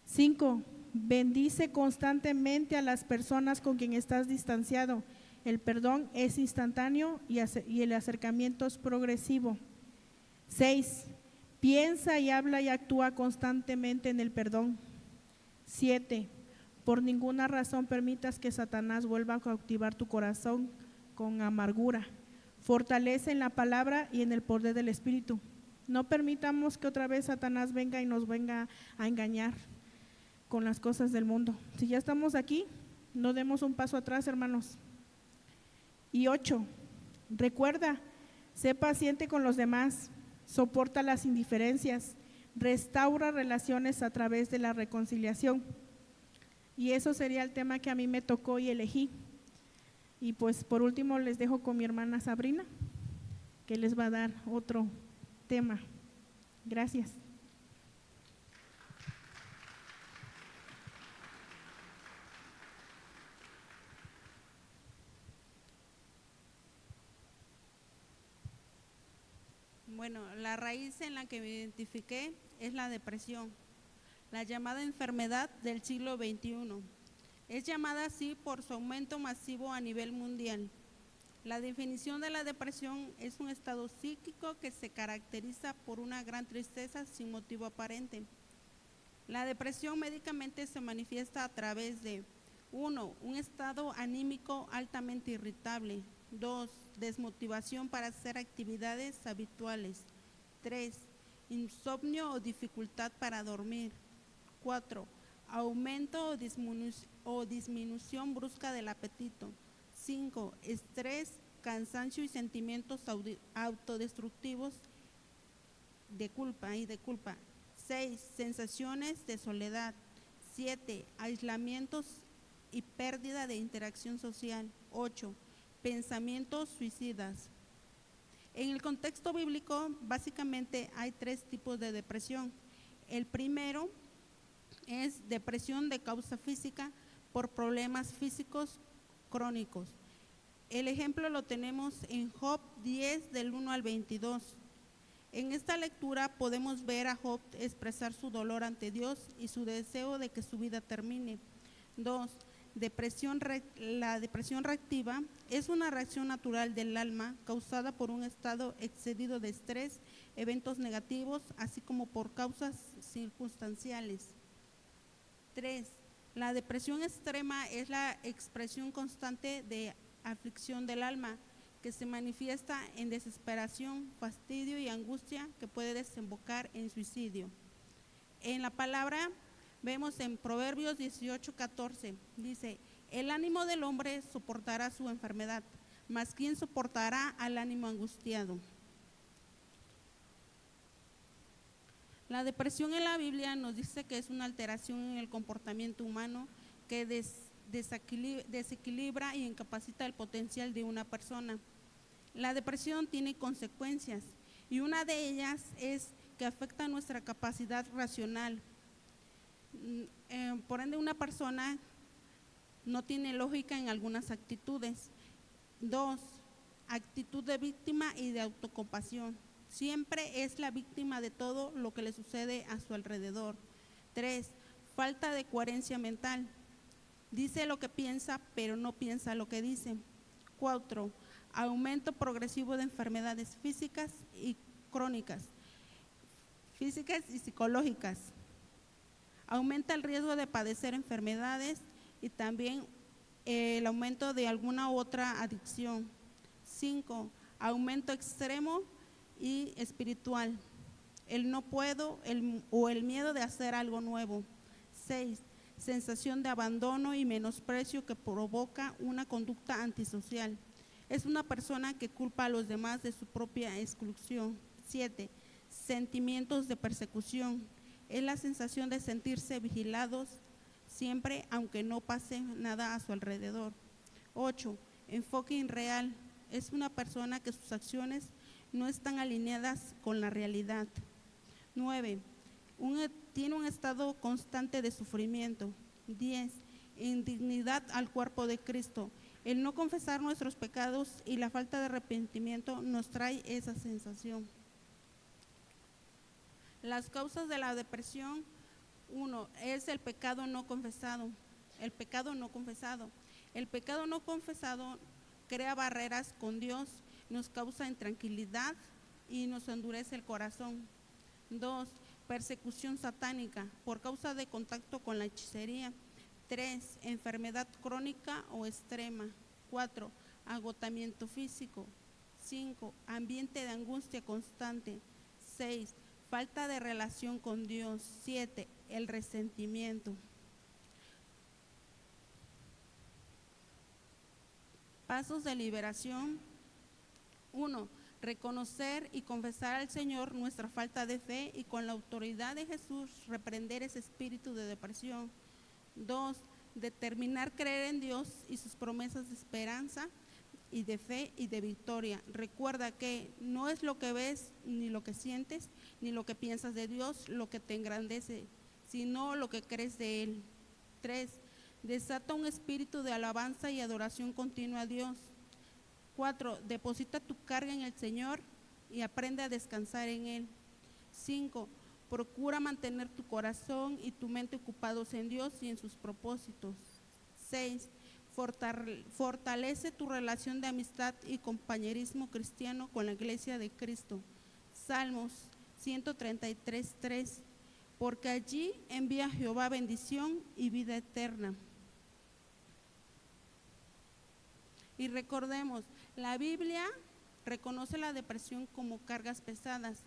5. Bendice constantemente a las personas con quien estás distanciado. El perdón es instantáneo y el acercamiento es progresivo. 6. Piensa y habla y actúa constantemente en el perdón. 7. Por ninguna razón permitas que Satanás vuelva a cautivar tu corazón con amargura. Fortalece en la palabra y en el poder del Espíritu. No permitamos que otra vez Satanás venga y nos venga a engañar con las cosas del mundo. Si ya estamos aquí, no demos un paso atrás, hermanos. Y 8, recuerda, sé paciente con los demás, soporta las indiferencias, restaura relaciones a través de la reconciliación. Y eso sería el tema que a mí me tocó y elegí. Y pues por último les dejo con mi hermana Sabrina, que les va a dar otro tema. Gracias. Bueno, la raíz en la que me identifiqué es la depresión, la llamada enfermedad del siglo XXI. Es llamada así por su aumento masivo a nivel mundial. La definición de la depresión es un estado psíquico que se caracteriza por una gran tristeza sin motivo aparente. La depresión médicamente se manifiesta a través de 1. Un estado anímico altamente irritable. 2. Desmotivación para hacer actividades habituales. 3. Insomnio o dificultad para dormir. 4. Aumento o disminución brusca del apetito. 5. Estrés, cansancio y sentimientos autodestructivos de culpa. 6. Sensaciones de soledad. 7. Aislamientos y pérdida de interacción social. 8. Pensamientos suicidas. En el contexto bíblico, básicamente hay 3 tipos de depresión. El primero es depresión de causa física por problemas físicos crónicos. El ejemplo lo tenemos en Job 10 del 1 al 22. En esta lectura podemos ver a Job expresar su dolor ante Dios y su deseo de que su vida termine. 2. La depresión reactiva es una reacción natural del alma causada por un estado excedido de estrés, eventos negativos, así como por causas circunstanciales. 3. La depresión extrema es la expresión constante de aflicción del alma que se manifiesta en desesperación, fastidio y angustia que puede desembocar en suicidio. En la palabra vemos en Proverbios 18:14, dice: el ánimo del hombre soportará su enfermedad, mas ¿quién soportará al ánimo angustiado? La depresión en la Biblia nos dice que es una alteración en el comportamiento humano que desequilibra y incapacita el potencial de una persona. La depresión tiene consecuencias y una de ellas es que afecta nuestra capacidad racional. Por ende, una persona no tiene lógica en algunas actitudes. 2. Actitud de víctima y de autocompasión. Siempre es la víctima de todo lo que le sucede a su alrededor. 3. Falta de coherencia mental. Dice lo que piensa, pero no piensa lo que dice. 4. Aumento progresivo de enfermedades físicas y crónicas, físicas y psicológicas. Aumenta el riesgo de padecer enfermedades y también el aumento de alguna otra adicción. 5. Aumento extremo y espiritual, el no puedo o el miedo de hacer algo nuevo. 6. Sensación de abandono y menosprecio que provoca una conducta antisocial. Es una persona que culpa a los demás de su propia exclusión. 7. Sentimientos de persecución. Es la sensación de sentirse vigilados siempre, aunque no pase nada a su alrededor. 8. Enfoque irreal. Es una persona que sus acciones no están alineadas con la realidad. 9. Tiene un estado constante de sufrimiento. 10. Indignidad al cuerpo de Cristo. El no confesar nuestros pecados y la falta de arrepentimiento nos trae esa sensación. Las causas de la depresión: 1. Es el pecado no confesado. El pecado no confesado. El pecado no confesado crea barreras con Dios, nos causa intranquilidad y nos endurece el corazón. 2. Persecución satánica por causa de contacto con la hechicería. 3. Enfermedad crónica o extrema. 4. Agotamiento físico. 5. Ambiente de angustia constante. 6. Falta de relación con Dios. 7. El resentimiento. Pasos de liberación. 1. Reconocer y confesar al Señor nuestra falta de fe y con la autoridad de Jesús reprender ese espíritu de depresión. 2. Determinar creer en Dios y sus promesas de esperanza y de fe y de victoria. Recuerda que no es lo que ves, ni lo que sientes, ni lo que piensas de Dios lo que te engrandece, sino lo que crees de Él. 3. Desata un espíritu de alabanza y adoración continua a Dios. 4. Deposita tu carga en el Señor y aprende a descansar en Él. 5. Procura mantener tu corazón y tu mente ocupados en Dios y en sus propósitos. 6. Fortalece tu relación de amistad y compañerismo cristiano con la iglesia de Cristo. Salmos 133:3. Porque allí envía Jehová bendición y vida eterna. Y recordemos, la Biblia reconoce la depresión como cargas pesadas.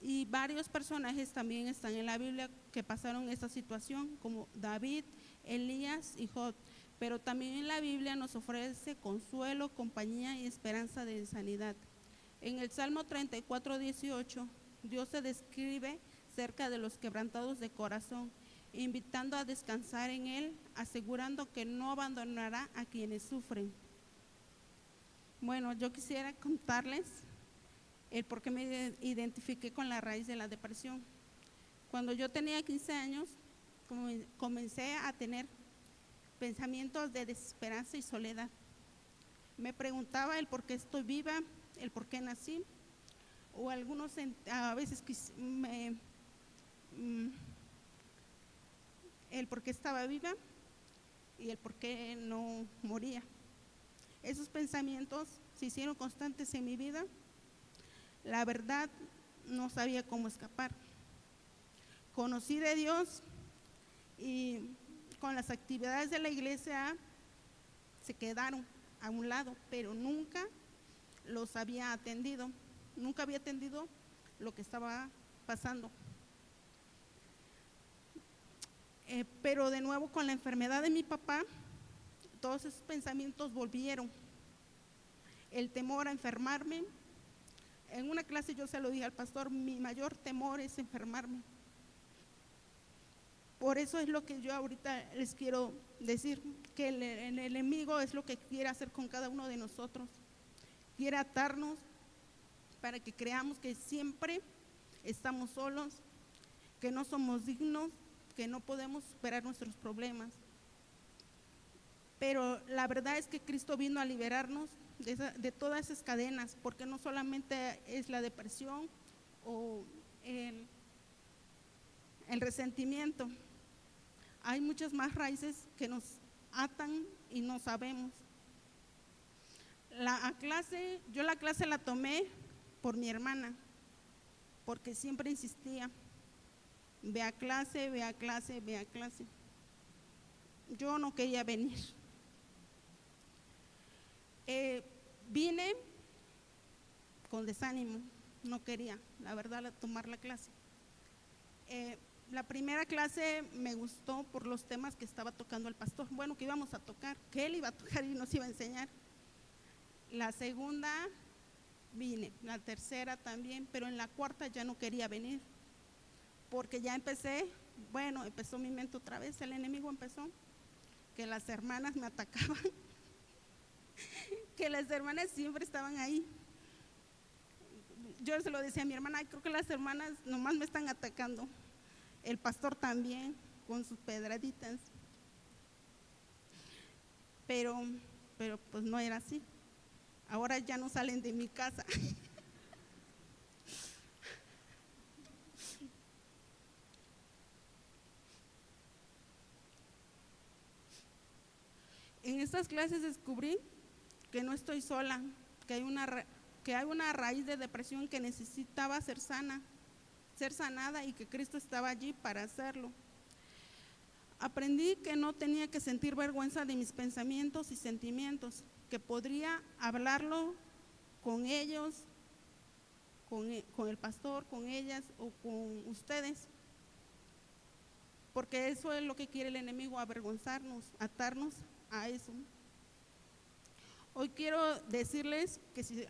Y varios personajes también están en la Biblia que pasaron esta situación, como David, Elías y Job. Pero también en la Biblia nos ofrece consuelo, compañía y esperanza de sanidad. En el Salmo 34:18, Dios se describe cerca de los quebrantados de corazón, invitando a descansar en Él, asegurando que no abandonará a quienes sufren. Bueno, yo quisiera contarles el por qué me identifiqué con la raíz de la depresión. Cuando yo tenía 15 años, comencé a tener pensamientos de desesperanza y soledad. Me preguntaba el por qué estoy viva, el por qué nací, o algunos a veces el por qué estaba viva y el por qué no moría. Esos pensamientos se hicieron constantes en mi vida. La verdad, no sabía cómo escapar. Conocí de Dios y con las actividades de la iglesia se quedaron a un lado, pero nunca los había atendido. Nunca había atendido lo que estaba pasando. Pero de nuevo con la enfermedad de mi papá, todos esos pensamientos volvieron. El temor a enfermarme. En una clase yo se lo dije al pastor, mi mayor temor es enfermarme. Por eso es lo que yo ahorita les quiero decir, que el enemigo es lo que quiere hacer con cada uno de nosotros. Quiere atarnos para que creamos que siempre estamos solos, que no somos dignos, que no podemos superar nuestros problemas. Pero la verdad es que Cristo vino a liberarnos de todas esas cadenas, porque no solamente es la depresión o el resentimiento. Hay muchas más raíces que nos atan y no sabemos. Yo la clase la tomé por mi hermana, porque siempre insistía, ve a clase, ve a clase, ve a clase. Yo no quería venir. Vine con desánimo, no quería, la verdad, tomar la clase. La primera clase me gustó por los temas que estaba tocando el pastor, bueno, que íbamos a tocar, que él iba a tocar y nos iba a enseñar. La segunda vine, la tercera también, pero en la cuarta ya no quería venir, porque ya empezó mi mente otra vez, el enemigo empezó, que las hermanas me atacaban, que las hermanas siempre estaban ahí. Yo se lo decía a mi hermana, creo que las hermanas nomás me están atacando, el pastor también, con sus pedraditas, pero pues no era así. Ahora ya no salen de mi casa. En estas clases descubrí que no estoy sola, que hay una raíz de depresión que necesitaba ser sanada y que Cristo estaba allí para hacerlo. Aprendí que no tenía que sentir vergüenza de mis pensamientos y sentimientos, que podría hablarlo con ellos, con el pastor, con ellas o con ustedes, porque eso es lo que quiere el enemigo, avergonzarnos, atarnos a eso. Hoy quiero decirles que si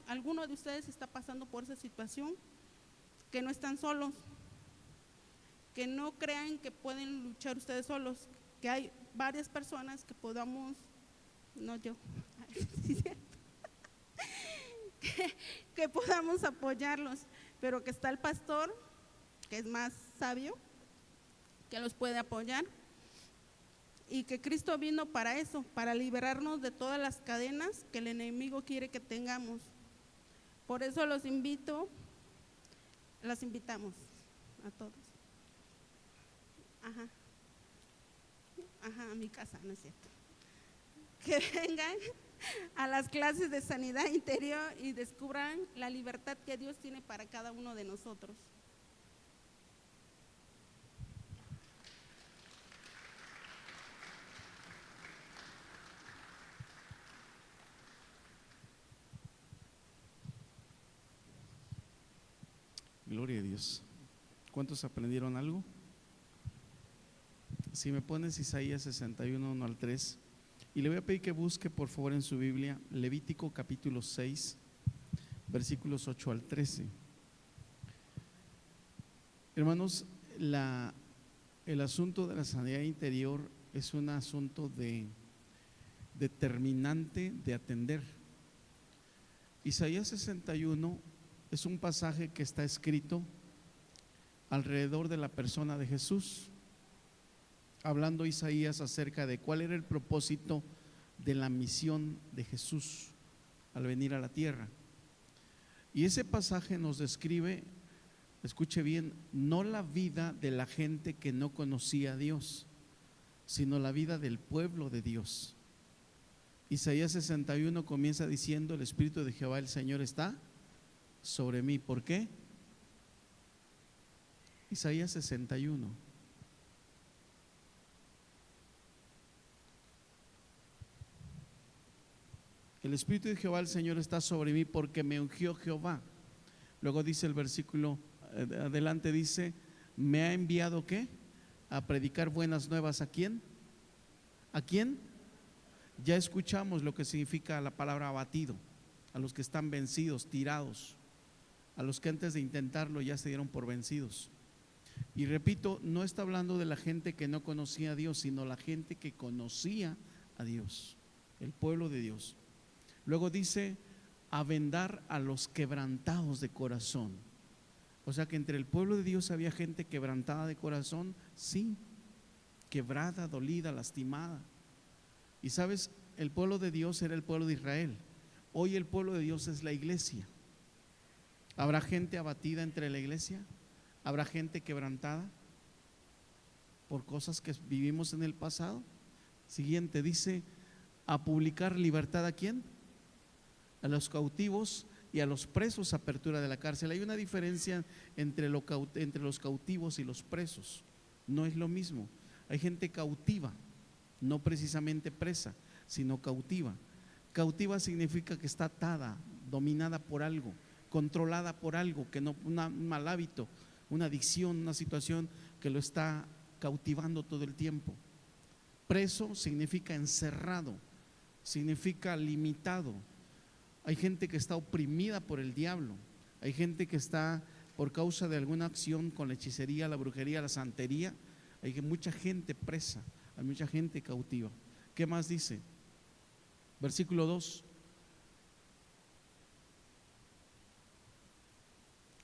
alguno de ustedes está pasando por esa situación, que no están solos, que no crean que pueden luchar ustedes solos, que hay varias personas que podamos, no yo, que podamos apoyarlos, pero que está el pastor, que es más sabio, que los puede apoyar, y que Cristo vino para eso, para liberarnos de todas las cadenas que el enemigo quiere que tengamos. Por eso las invitamos a todos. A mi casa, no es cierto. Que vengan a las clases de sanidad interior y descubran la libertad que Dios tiene para cada uno de nosotros. Gloria a Dios. ¿Cuántos aprendieron algo? Si me pones Isaías 61, 1 al 3, y le voy a pedir que busque por favor en su Biblia Levítico capítulo 6, versículos 8 al 13. Hermanos, el asunto de la sanidad interior es un asunto determinante de atender. Isaías 61 es un pasaje que está escrito alrededor de la persona de Jesús, hablando Isaías acerca de cuál era el propósito de la misión de Jesús al venir a la tierra. Y ese pasaje nos describe, escuche bien, no la vida de la gente que no conocía a Dios, sino la vida del pueblo de Dios. Isaías 61 comienza diciendo: el Espíritu de Jehová el Señor está sobre mí. ¿Por qué? Isaías 61. El Espíritu de Jehová el Señor está sobre mí porque me ungió Jehová. Luego dice el versículo adelante, dice: me ha enviado ¿qué? A predicar buenas nuevas. ¿A quién? ¿A quién? Ya escuchamos lo que significa la palabra abatido: a los que están vencidos, tirados, a los que antes de intentarlo ya se dieron por vencidos. Y repito, no está hablando de la gente que no conocía a Dios, sino la gente que conocía a Dios, el pueblo de Dios. Luego dice: a vendar a los quebrantados de corazón. O sea que entre el pueblo de Dios había gente quebrantada de corazón, sí, quebrada, dolida, lastimada. Y sabes, el pueblo de Dios era el pueblo de Israel. Hoy el pueblo de Dios es la iglesia. ¿Habrá gente abatida entre la iglesia? ¿Habrá gente quebrantada por cosas que vivimos en el pasado? Siguiente, dice: a publicar libertad. ¿A quién? A los cautivos y a los presos, apertura de la cárcel. Hay una diferencia entre los cautivos y los presos. No es lo mismo. Hay gente cautiva, no precisamente presa, sino cautiva. Cautiva significa que está atada, dominada por algo, controlada por algo, que no, un mal hábito, una adicción, una situación que lo está cautivando todo el tiempo. Preso significa encerrado, significa limitado. Hay gente que está oprimida por el diablo, hay gente que está por causa de alguna acción con la hechicería, la brujería, la santería. Hay mucha gente presa, hay mucha gente cautiva. ¿Qué más dice? Versículo 2: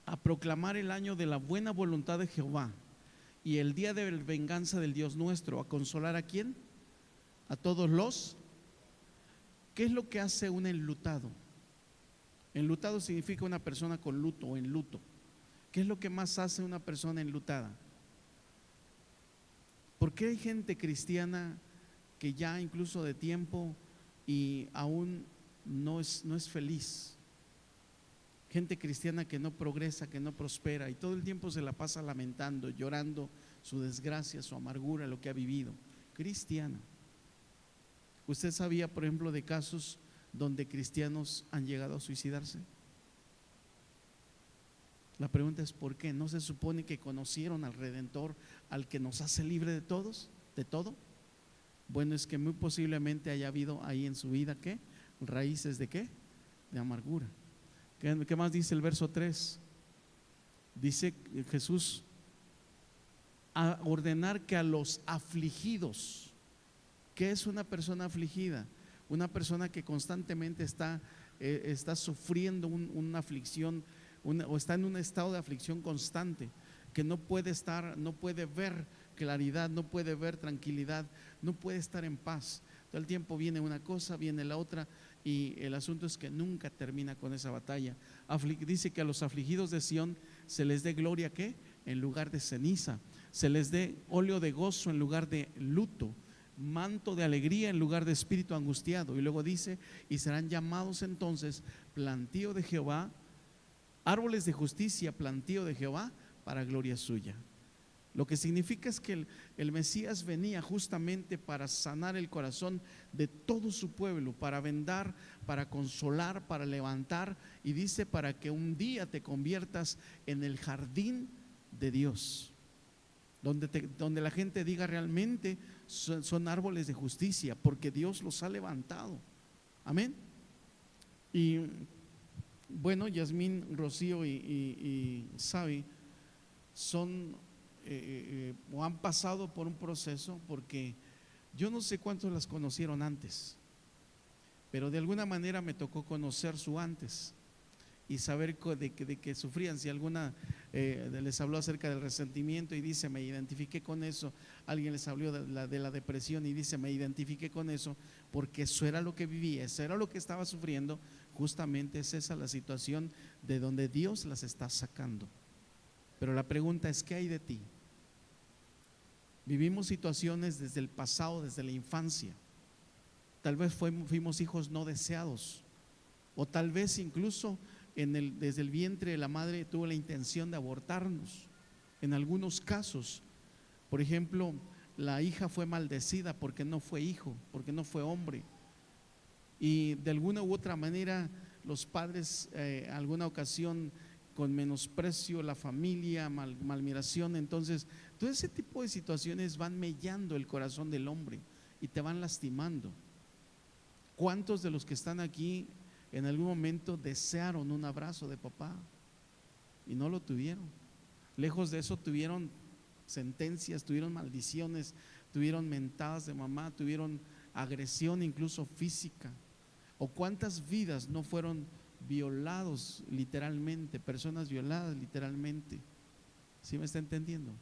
a proclamar el año de la buena voluntad de Jehová y el día de venganza del Dios nuestro. ¿A consolar a quién? A todos los. ¿Qué es lo que hace un enlutado? Enlutado significa una persona con luto o en luto. ¿Qué es lo que más hace una persona enlutada? ¿Por qué hay gente cristiana que ya incluso de tiempo y aún no es feliz? Gente cristiana que no progresa, que no prospera, y todo el tiempo se la pasa lamentando, llorando su desgracia, su amargura, lo que ha vivido. Cristiana. Usted sabía, por ejemplo, de casos donde cristianos han llegado a suicidarse? La pregunta es ¿por qué? ¿No se supone que conocieron al Redentor, al que nos hace libre de todos, de todo? Bueno, es que muy posiblemente haya habido ahí en su vida ¿qué? Raíces de ¿qué? De amargura. ¿Qué más dice el verso 3? Dice Jesús a ordenar que a los afligidos. ¿Qué es una persona afligida? Una persona que constantemente está sufriendo una aflicción, o está en un estado de aflicción constante, que no puede ver claridad, no puede ver tranquilidad, no puede estar en paz. Todo el tiempo viene una cosa, viene la otra, y el asunto es que nunca termina con esa batalla. Dice que a los afligidos de Sión se les dé gloria ¿qué? En lugar de ceniza, se les dé óleo de gozo en lugar de luto, manto de alegría en lugar de espíritu angustiado. Y luego dice, y serán llamados entonces plantío de Jehová, árboles de justicia, plantío de Jehová para gloria suya. Lo que significa es que el Mesías venía justamente para sanar el corazón de todo su pueblo, para vendar, para consolar, para levantar, y dice para que un día te conviertas en el jardín de Dios, donde la gente diga realmente son árboles de justicia, porque Dios los ha levantado. Amén. Y bueno, Yasmín, Rocío y Sabi son o han pasado por un proceso, porque yo no sé cuántos las conocieron antes, pero de alguna manera me tocó conocer su antes y saber de que sufrían. Si alguna les habló acerca del resentimiento y dice me identifiqué con eso, alguien les habló de la depresión y dice me identifiqué con eso, porque eso era lo que vivía, eso era lo que estaba sufriendo. Justamente es esa la situación de donde Dios las está sacando. Pero la pregunta es, ¿qué hay de ti? Vivimos situaciones desde el pasado, desde la infancia. Tal vez fuimos hijos no deseados, o tal vez incluso desde el vientre de la madre tuvo la intención de abortarnos. En algunos casos, por ejemplo, la hija fue maldecida porque no fue hijo, porque no fue hombre, y de alguna u otra manera los padres alguna ocasión con menosprecio, la familia, malmiración. Entonces todo ese tipo de situaciones van mellando el corazón del hombre y te van lastimando. ¿Cuántos de los que están aquí en algún momento desearon un abrazo de papá y no lo tuvieron? Lejos de eso tuvieron sentencias, tuvieron maldiciones, tuvieron mentadas de mamá, tuvieron agresión incluso física. ¿O cuántas vidas no fueron violados literalmente, personas violadas literalmente? ¿Sí me está entendiendo?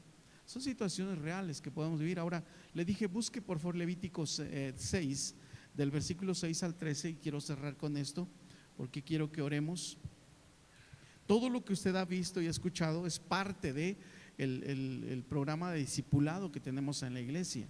Son situaciones reales que podemos vivir. Ahora le dije busque por favor Levíticos 6 del versículo 6 al 13, y quiero cerrar con esto porque quiero que oremos. Todo lo que usted ha visto y ha escuchado es parte de el programa de discipulado que tenemos en la iglesia.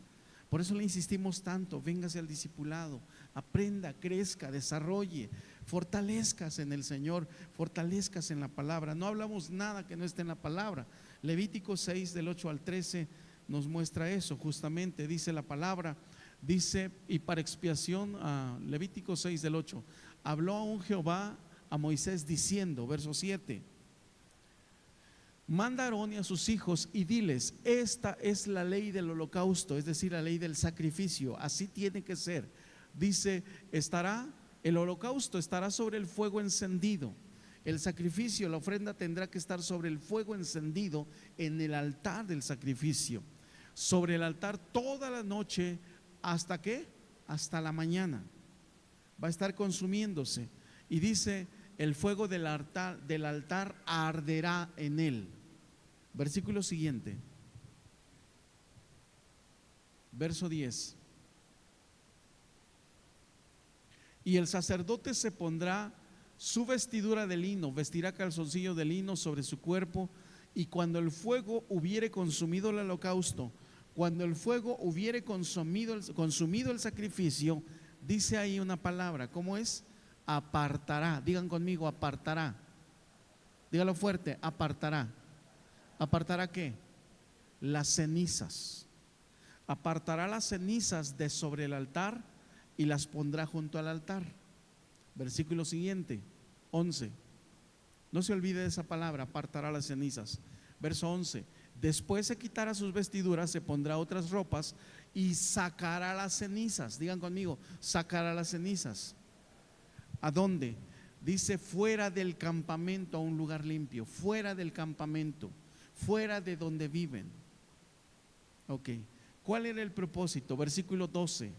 Por eso le insistimos tanto: véngase al discipulado, aprenda, crezca, desarrolle, fortalezcas en el Señor, fortalezcas en la palabra. No hablamos nada que no esté en la palabra. Levítico 6 del 8 al 13 nos muestra eso justamente. Dice la palabra, dice, y para expiación, Levítico 6 del 8, habló aún Jehová a Moisés diciendo, verso 7: manda a Aarón y a sus hijos y diles, esta es la ley del holocausto, es decir, la ley del sacrificio, así tiene que ser. Dice, el holocausto estará sobre el fuego encendido, el sacrificio, la ofrenda tendrá que estar sobre el fuego encendido en el altar del sacrificio, sobre el altar toda la noche. ¿Hasta qué? Hasta la mañana va a estar consumiéndose. Y dice, el fuego del altar arderá en él. Versículo siguiente, verso 10: y el sacerdote se pondrá su vestidura de lino, vestirá calzoncillo de lino sobre su cuerpo, y cuando el fuego hubiere consumido el holocausto, cuando el fuego hubiere consumido el sacrificio, dice ahí una palabra, ¿cómo es? Apartará. Digan conmigo, apartará. Dígalo fuerte, apartará. ¿Apartará qué? Las cenizas. Apartará las cenizas de sobre el altar y las pondrá junto al altar. Versículo siguiente, 11. No se olvide de esa palabra, apartará las cenizas. Verso 11. Después se quitará sus vestiduras, se pondrá otras ropas y sacará las cenizas. Digan conmigo, sacará las cenizas. ¿A dónde? Dice fuera del campamento, a un lugar limpio, fuera del campamento, fuera de donde viven. Ok, ¿cuál era el propósito? Versículo 12.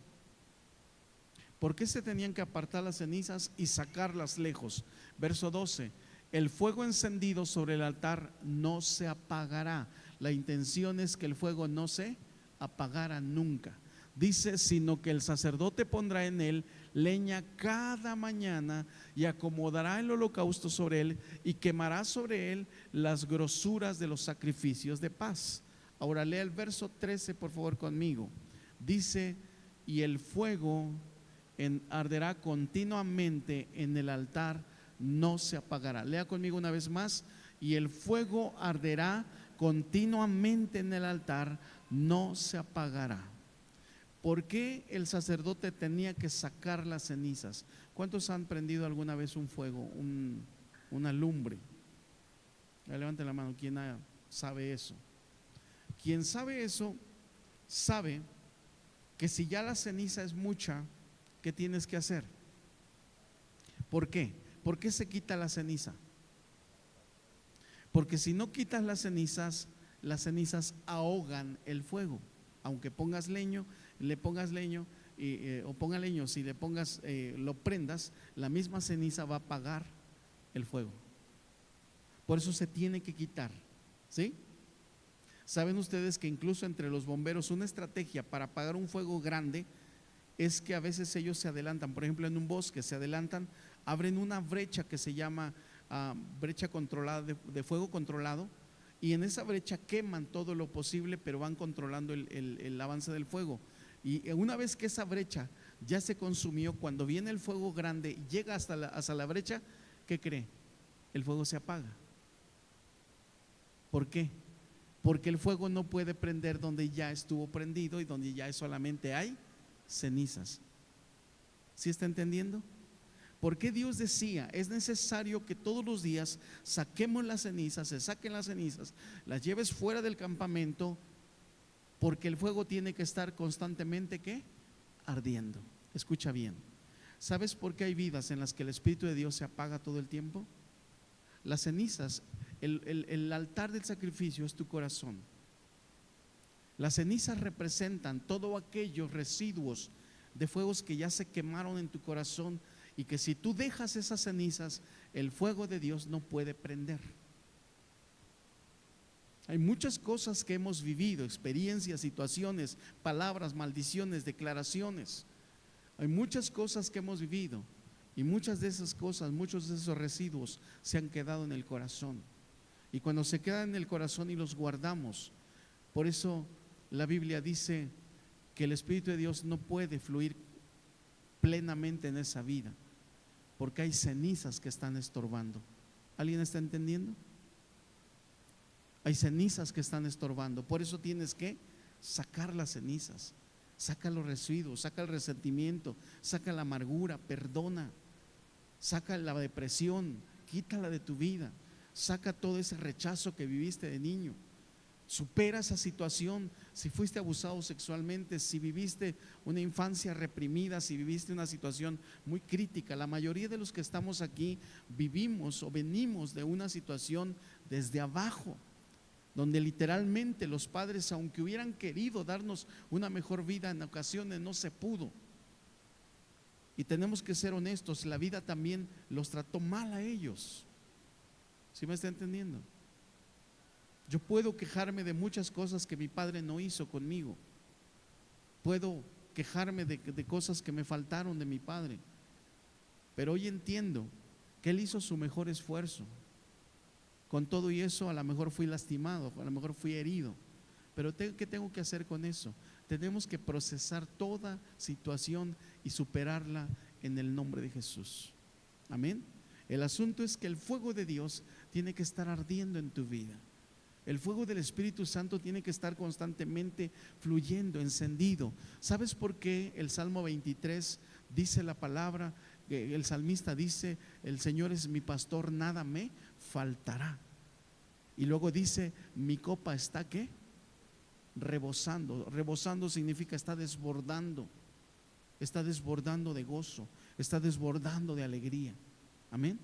¿Por qué se tenían que apartar las cenizas y sacarlas lejos? Verso 12. El fuego encendido sobre el altar no se apagará. La intención es que el fuego no se apagara nunca. Dice, sino que el sacerdote pondrá en él leña cada mañana y acomodará el holocausto sobre él y quemará sobre él las grosuras de los sacrificios de paz. Ahora lea el verso 13 por favor conmigo. Dice, y el fuego arderá continuamente en el altar, no se apagará. Lea conmigo una vez más, y el fuego arderá continuamente en el altar, no se apagará. ¿Por qué el sacerdote tenía que sacar las cenizas? ¿Cuántos han prendido alguna vez un fuego, una lumbre? Levanten la mano, ¿quién sabe eso? Quien sabe eso, sabe que si ya la ceniza es mucha, ¿qué tienes que hacer? ¿Por qué? ¿Por qué se quita la ceniza? Porque si no quitas las cenizas ahogan el fuego. Aunque pongas leño, le pongas leño o ponga leño, si le pongas, lo prendas, la misma ceniza va a apagar el fuego. Por eso se tiene que quitar, ¿sí? Saben ustedes que incluso entre los bomberos una estrategia para apagar un fuego grande es que a veces ellos se adelantan. Por ejemplo, en un bosque se adelantan, abren una brecha que se llama brecha controlada de fuego controlado, y en esa brecha queman todo lo posible, pero van controlando el avance del fuego. Y una vez que esa brecha ya se consumió, cuando viene el fuego grande, llega hasta la brecha, ¿qué cree? El fuego se apaga. ¿Por qué? Porque el fuego no puede prender donde ya estuvo prendido y donde ya solamente hay cenizas. ¿Sí está entendiendo? ¿Por qué Dios decía, es necesario que todos los días saquemos las cenizas, se saquen las cenizas, las lleves fuera del campamento? Porque el fuego tiene que estar constantemente, ¿qué? Ardiendo. Escucha bien. ¿Sabes por qué hay vidas en las que el Espíritu de Dios se apaga todo el tiempo? Las cenizas, el altar del sacrificio es tu corazón. Las cenizas representan todos aquellos residuos de fuegos que ya se quemaron en tu corazón, y que si tú dejas esas cenizas, el fuego de Dios no puede prender. Hay muchas cosas que hemos vivido, experiencias, situaciones, palabras, maldiciones, declaraciones. Hay muchas cosas que hemos vivido, y muchas de esas cosas, muchos de esos residuos se han quedado en el corazón. Y cuando se quedan en el corazón y los guardamos, por eso la Biblia dice que el Espíritu de Dios no puede fluir plenamente en esa vida, porque hay cenizas que están estorbando. ¿Alguien está entendiendo? Hay cenizas que están estorbando. Por eso tienes que sacar las cenizas, saca los residuos, saca el resentimiento, saca la amargura, perdona, saca la depresión, quítala de tu vida, saca todo ese rechazo que viviste de niño. Supera esa situación. Si fuiste abusado sexualmente, si viviste una infancia reprimida, si viviste una situación muy crítica, la mayoría de los que estamos aquí vivimos o venimos de una situación desde abajo, donde literalmente los padres, aunque hubieran querido darnos una mejor vida, en ocasiones no se pudo. Y tenemos que ser honestos, la vida también los trató mal a ellos. ¿Sí me está entendiendo? Yo puedo quejarme de muchas cosas que mi padre no hizo conmigo. Puedo quejarme de cosas que me faltaron de mi padre. Pero hoy entiendo que él hizo su mejor esfuerzo. Con todo y eso, a lo mejor fui lastimado, a lo mejor fui herido. Pero ¿qué tengo que hacer con eso? Tenemos que procesar toda situación y superarla en el nombre de Jesús. Amén. El asunto es que el fuego de Dios tiene que estar ardiendo en tu vida. El fuego del Espíritu Santo tiene que estar constantemente fluyendo, encendido. ¿Sabes por qué el Salmo 23 dice la palabra El salmista dice: el Señor es mi pastor, nada me faltará. Y luego dice: mi copa está ¿qué? Rebosando. Rebosando significa está desbordando de gozo, está desbordando de alegría. Amén.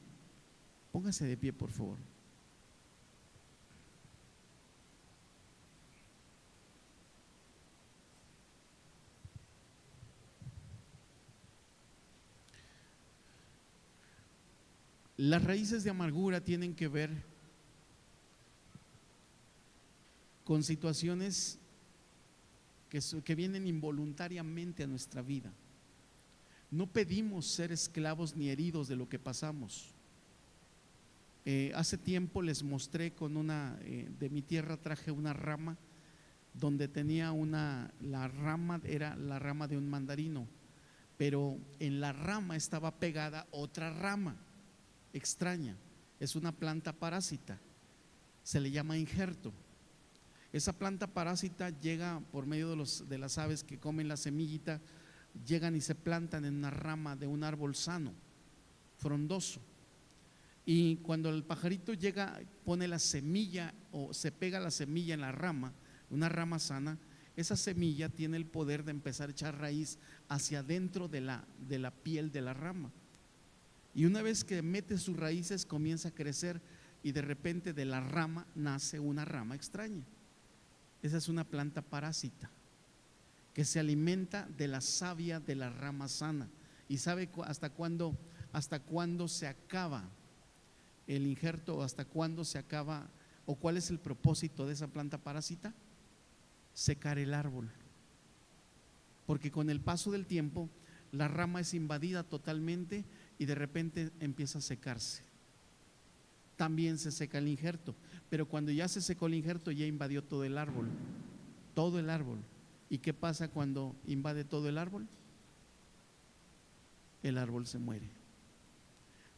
Póngase de pie, por favor. Las raíces de amargura tienen que ver con situaciones que vienen involuntariamente a nuestra vida. No pedimos ser esclavos ni heridos de lo que pasamos. Hace tiempo les mostré con de mi tierra traje una rama donde tenía la rama era la rama de un mandarino, pero en la rama estaba pegada otra rama extraña. Es una planta parásita, se le llama injerto. Esa planta parásita llega por medio de las aves que comen la semillita, llegan y se plantan en una rama de un árbol sano, frondoso. Y cuando el pajarito llega, pone la semilla o se pega la semilla en la rama, una rama sana, esa semilla tiene el poder de empezar a echar raíz hacia adentro de la piel de la rama. Y una vez que mete sus raíces, comienza a crecer y de repente de la rama nace una rama extraña. Esa es una planta parásita que se alimenta de la savia de la rama sana. ¿Y sabe hasta cuándo se acaba el injerto, o hasta cuándo se acaba, o cuál es el propósito de esa planta parásita? Secar el árbol, porque con el paso del tiempo la rama es invadida totalmente y de repente empieza a secarse. También se seca el injerto, pero cuando ya se secó el injerto ya invadió todo el árbol, todo el árbol. ¿Y qué pasa cuando invade todo el árbol? El árbol se muere.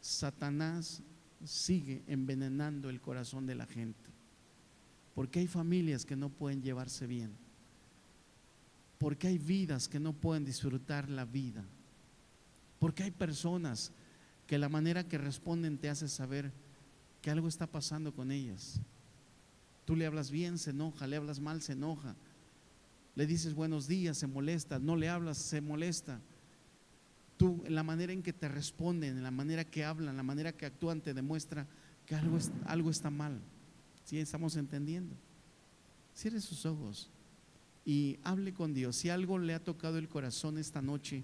Satanás sigue envenenando el corazón de la gente, porque hay familias que no pueden llevarse bien, porque hay vidas que no pueden disfrutar la vida, porque hay personas que la manera que responden te hace saber que algo está pasando con ellas. Tú le hablas bien, se enoja; le hablas mal, se enoja; le dices buenos días, se molesta; no le hablas, se molesta. Tú, en la manera en que te responden, en la manera que hablan, en la manera que actúan, te demuestra que algo está mal. ¿Sí estamos entendiendo? Cierre sus ojos y hable con Dios. Si algo le ha tocado el corazón esta noche,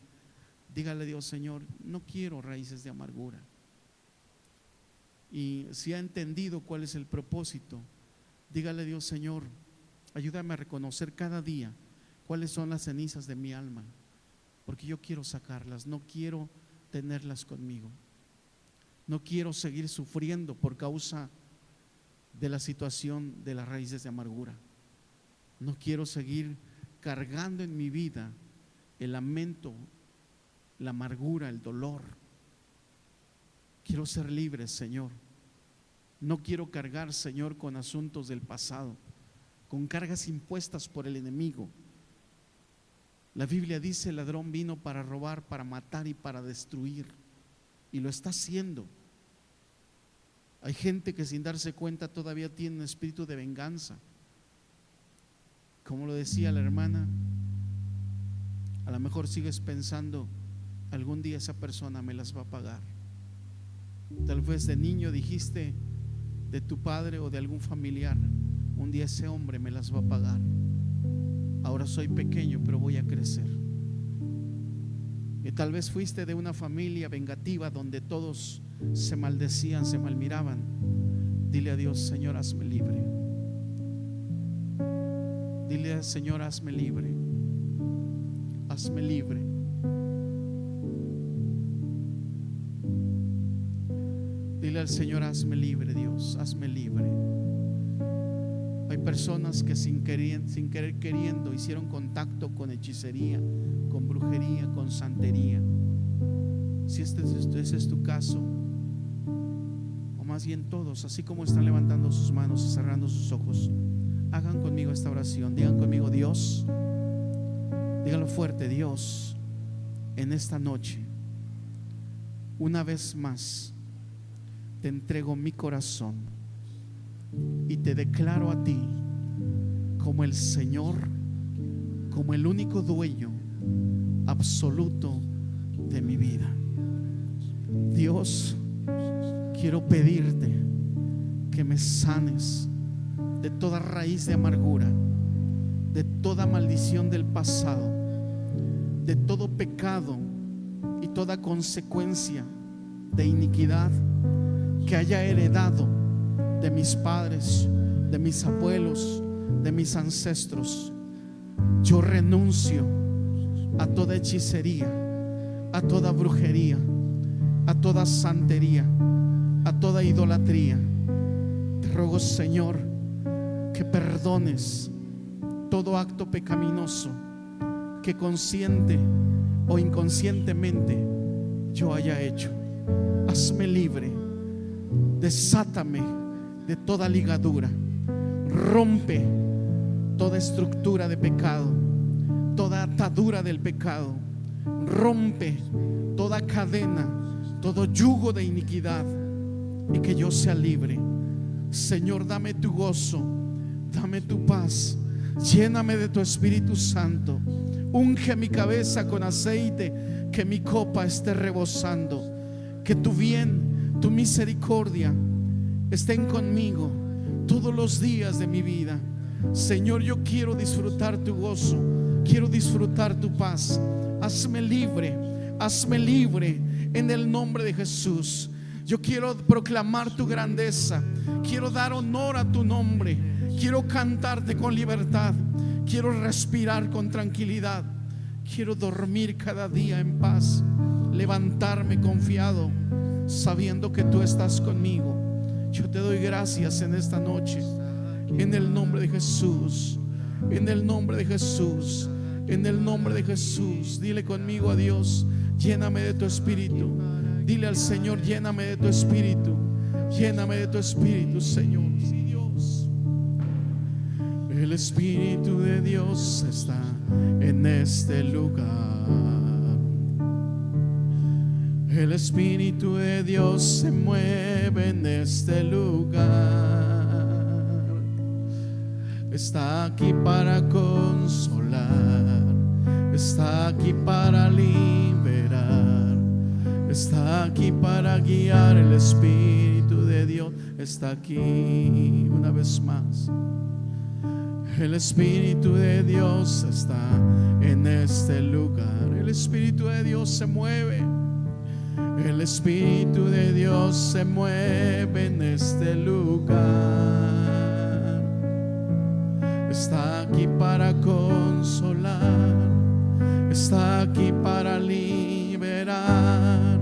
dígale a Dios: Señor, no quiero raíces de amargura. Y si ha entendido cuál es el propósito, dígale a Dios: Señor, ayúdame a reconocer cada día cuáles son las cenizas de mi alma, porque yo quiero sacarlas, no quiero tenerlas conmigo. No quiero seguir sufriendo por causa de la situación de las raíces de amargura. No quiero seguir cargando en mi vida el lamento, la amargura, el dolor. Quiero ser libre, Señor. No quiero cargar, Señor, con asuntos del pasado, con cargas impuestas por el enemigo. La Biblia dice: el ladrón vino para robar, para matar y para destruir, y lo está haciendo. Hay gente que sin darse cuenta todavía tiene un espíritu de venganza. Como lo decía la hermana, a lo mejor sigues pensando: algún día esa persona me las va a pagar. Tal vez de niño dijiste de tu padre o de algún familiar: un día ese hombre me las va a pagar. Ahora soy pequeño, pero voy a crecer. Y tal vez fuiste de una familia vengativa donde todos se maldecían, se malmiraban. Dile a Dios: Señor, hazme libre. Dile al Señor: hazme libre. Hazme libre. Dile al Señor: hazme libre, Dios, hazme libre. Hay personas que sin querer queriendo hicieron contacto con hechicería, con brujería, con santería. Si ese es tu caso, o más bien todos, así como están levantando sus manos y cerrando sus ojos, hagan conmigo esta oración. Digan conmigo: Dios, díganlo fuerte: Dios, en esta noche una vez más te entrego mi corazón y te declaro a ti como el Señor, como el único dueño absoluto de mi vida. Dios, quiero pedirte que me sanes de toda raíz de amargura, de toda maldición del pasado, de todo pecado y toda consecuencia de iniquidad que haya heredado de mis padres, de mis abuelos, de mis ancestros. Yo renuncio a toda hechicería, a toda brujería, a toda santería, a toda idolatría. Te ruego, Señor, que perdones todo acto pecaminoso que consciente o inconscientemente yo haya hecho. Hazme libre, desátame de toda ligadura, rompe toda estructura de pecado, toda atadura del pecado, rompe toda cadena, todo yugo de iniquidad, y que yo sea libre. Señor, dame tu gozo, dame tu paz, lléname de tu Espíritu Santo, unge mi cabeza con aceite, que mi copa esté rebosando, que tu bien, tu misericordia estén conmigo todos los días de mi vida. Señor, yo quiero disfrutar tu gozo, quiero disfrutar tu paz. Hazme libre en el nombre de Jesús. Yo quiero proclamar tu grandeza, quiero dar honor a tu nombre, quiero cantarte con libertad, quiero respirar con tranquilidad, quiero dormir cada día en paz, levantarme confiado, sabiendo que tú estás conmigo. Yo te doy gracias en esta noche, en el nombre de Jesús, en el nombre de Jesús, en el nombre de Jesús. Dile conmigo a Dios: lléname de tu Espíritu. Dile al Señor: lléname de tu Espíritu, lléname de tu Espíritu, Señor. Sí, Dios. El Espíritu de Dios está en este lugar. El Espíritu de Dios se mueve en este lugar. Está aquí para consolar, está aquí para liberar, está aquí para guiar. El Espíritu de Dios está aquí una vez más. El Espíritu de Dios está en este lugar. El Espíritu de Dios se mueve. El Espíritu de Dios se mueve en este lugar. Está aquí para consolar, está aquí para liberar,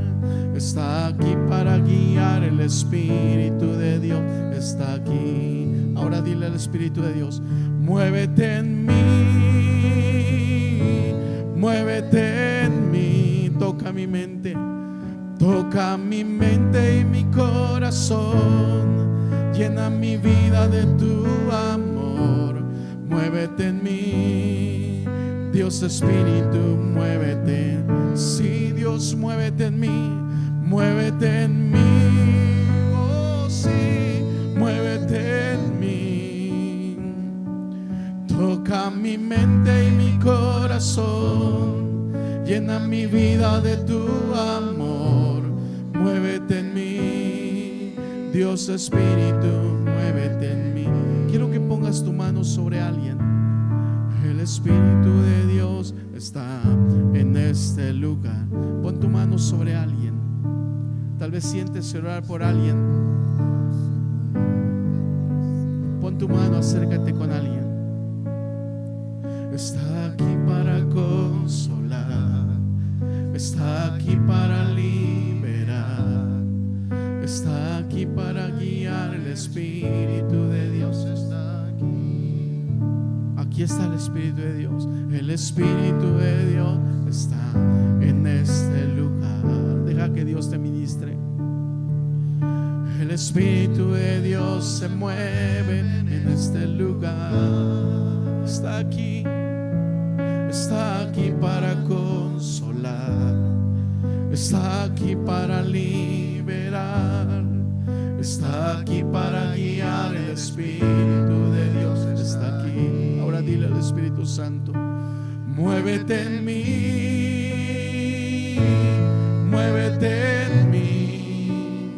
está aquí para guiar. El Espíritu de Dios está aquí. Ahora dile al Espíritu de Dios: muévete en mí, muévete en mí. Toca mi mente, toca mi mente y mi corazón. Llena mi vida de tu amor. Muévete en mí, Dios Espíritu, muévete. Sí, Dios, muévete en mí, muévete en mí. Oh, sí, muévete en mí. Toca mi mente y mi corazón. Llena mi vida de tu amor. Muévete en mí, Dios Espíritu, muévete en mí. Quiero que pongas tu mano sobre alguien. El Espíritu de Dios está en este lugar. Pon tu mano sobre alguien. Tal vez sientes orar por alguien. Pon tu mano, acércate con alguien. Está aquí para consolar, está aquí para liberar, está aquí para guiar. El Espíritu de Dios está aquí. Aquí está el Espíritu de Dios. El Espíritu de Dios está en este lugar. Deja que Dios te ministre. El Espíritu de Dios se mueve en este lugar. Está aquí para consolar, está aquí para liberar, está aquí para guiar. El Espíritu de Dios está aquí. Ahora dile al Espíritu Santo: muévete en mí, muévete en mí,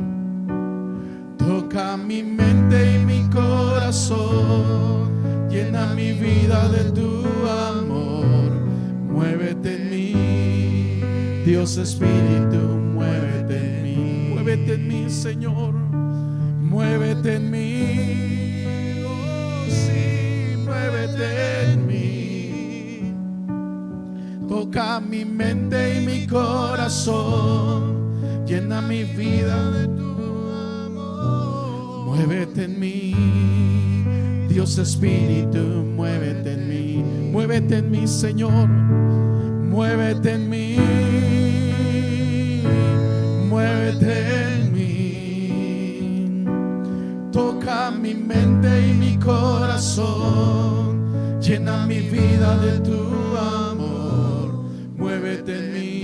toca mi mente y mi corazón, llena mi vida de tu amor. Muévete en mí, Dios Espíritu, muévete en mí. Muévete en mí, Señor, muévete en mí. Oh, sí, muévete en mí, toca mi mente y mi corazón, llena mi vida de tu amor. Muévete en mí, Dios Espíritu, muévete en mí. Muévete en mí, Señor, muévete en mí, muévete en mí, toca mi mente y mi corazón, llena mi vida de tu amor. Muévete en mí,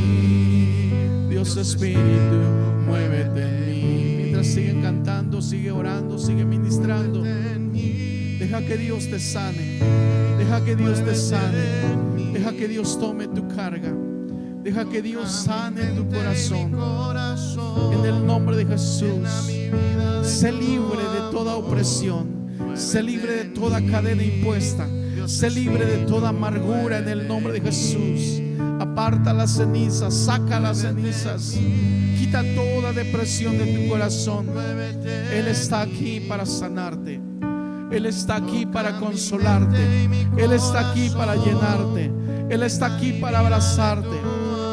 Dios Espíritu, muévete en mí. Mientras siguen cantando, sigue orando, sigue ministrando. Deja que Dios te sane, deja que Dios te sane, deja que Dios tome tu carga, deja que Dios sane tu corazón. En el nombre de Jesús, sé libre de toda opresión, sé libre de toda cadena impuesta, sé libre de toda amargura en el nombre de Jesús. Aparta las cenizas, saca las cenizas, quita toda depresión de tu corazón. Él está aquí para sanarte, Él está aquí para consolarte, Él está aquí para llenarte, Él está aquí para abrazarte,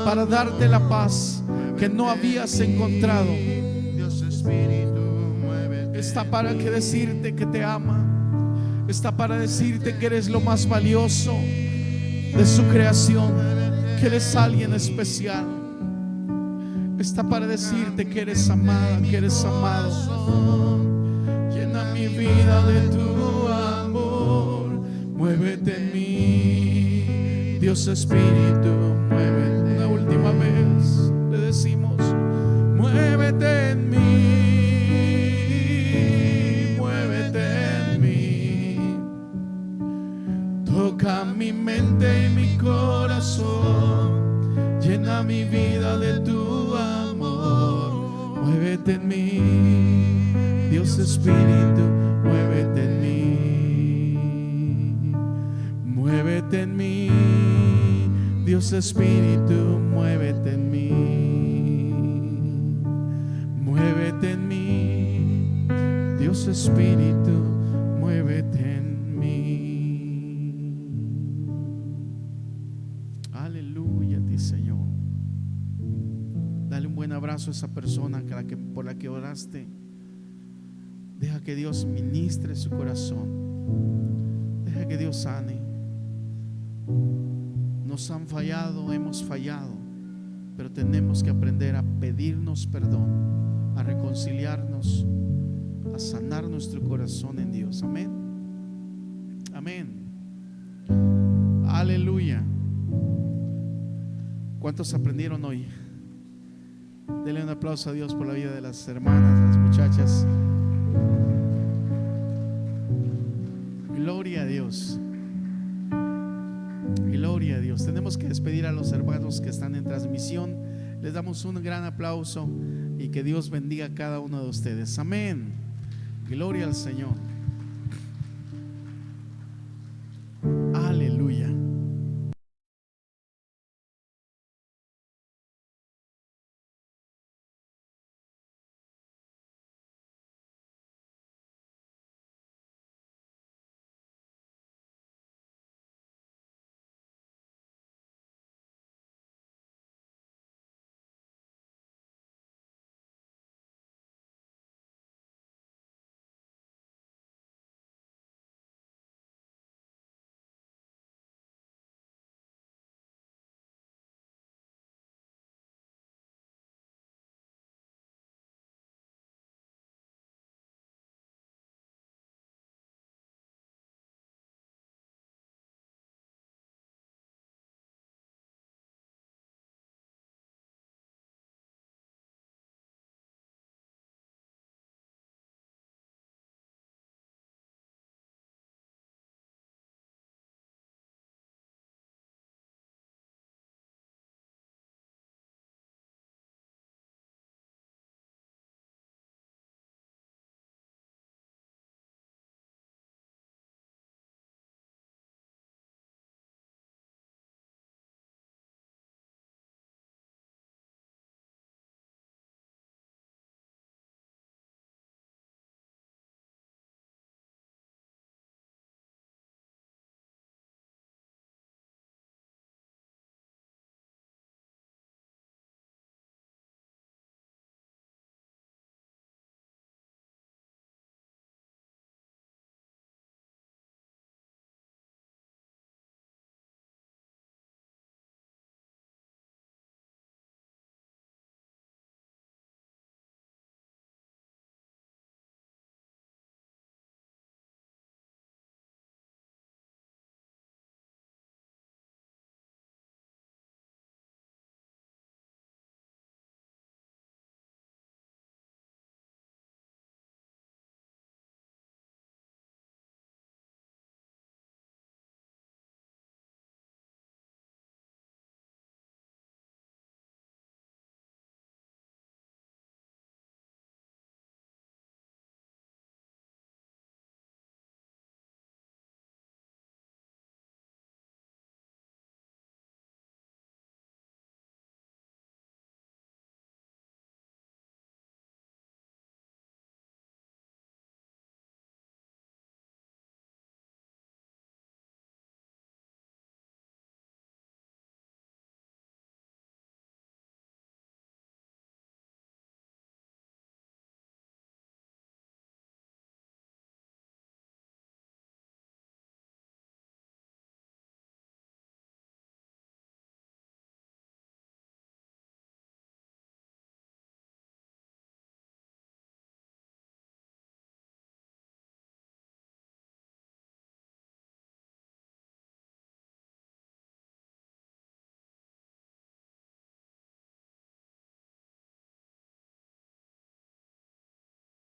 para darte la paz que no habías encontrado. Está para que decirte que te ama, está para decirte que eres lo más valioso de su creación, que eres alguien especial. Está para decirte que eres amada, que eres amado. Llena mi vida de tu amor, muévete en mí, Dios Espíritu, muévete. Una última vez le decimos: muévete en mí, muévete en mí, toca mi mente y mi corazón, llena mi vida de tu amor. Muévete en mí, Dios Espíritu, muévete en mí, muévete en mí, Dios Espíritu, muévete en mí, muévete en mí, Dios Espíritu, muévete en mí. Aleluya a ti, Señor. Dale un buen abrazo a esa persona por la que oraste. Deja que Dios ministre su corazón, deja que Dios sane. Nos han fallado, hemos fallado, pero tenemos que aprender a pedirnos perdón, a reconciliarnos, a sanar nuestro corazón en Dios. Amén. Amén. Aleluya. ¿Cuántos aprendieron hoy? Denle un aplauso a Dios por la vida de las hermanas, las muchachas. Gloria a Dios. Gloria a Dios. Tenemos que despedir a los hermanos que están en transmisión. Les damos un gran aplauso y que Dios bendiga a cada uno de ustedes. Amén. Gloria al Señor.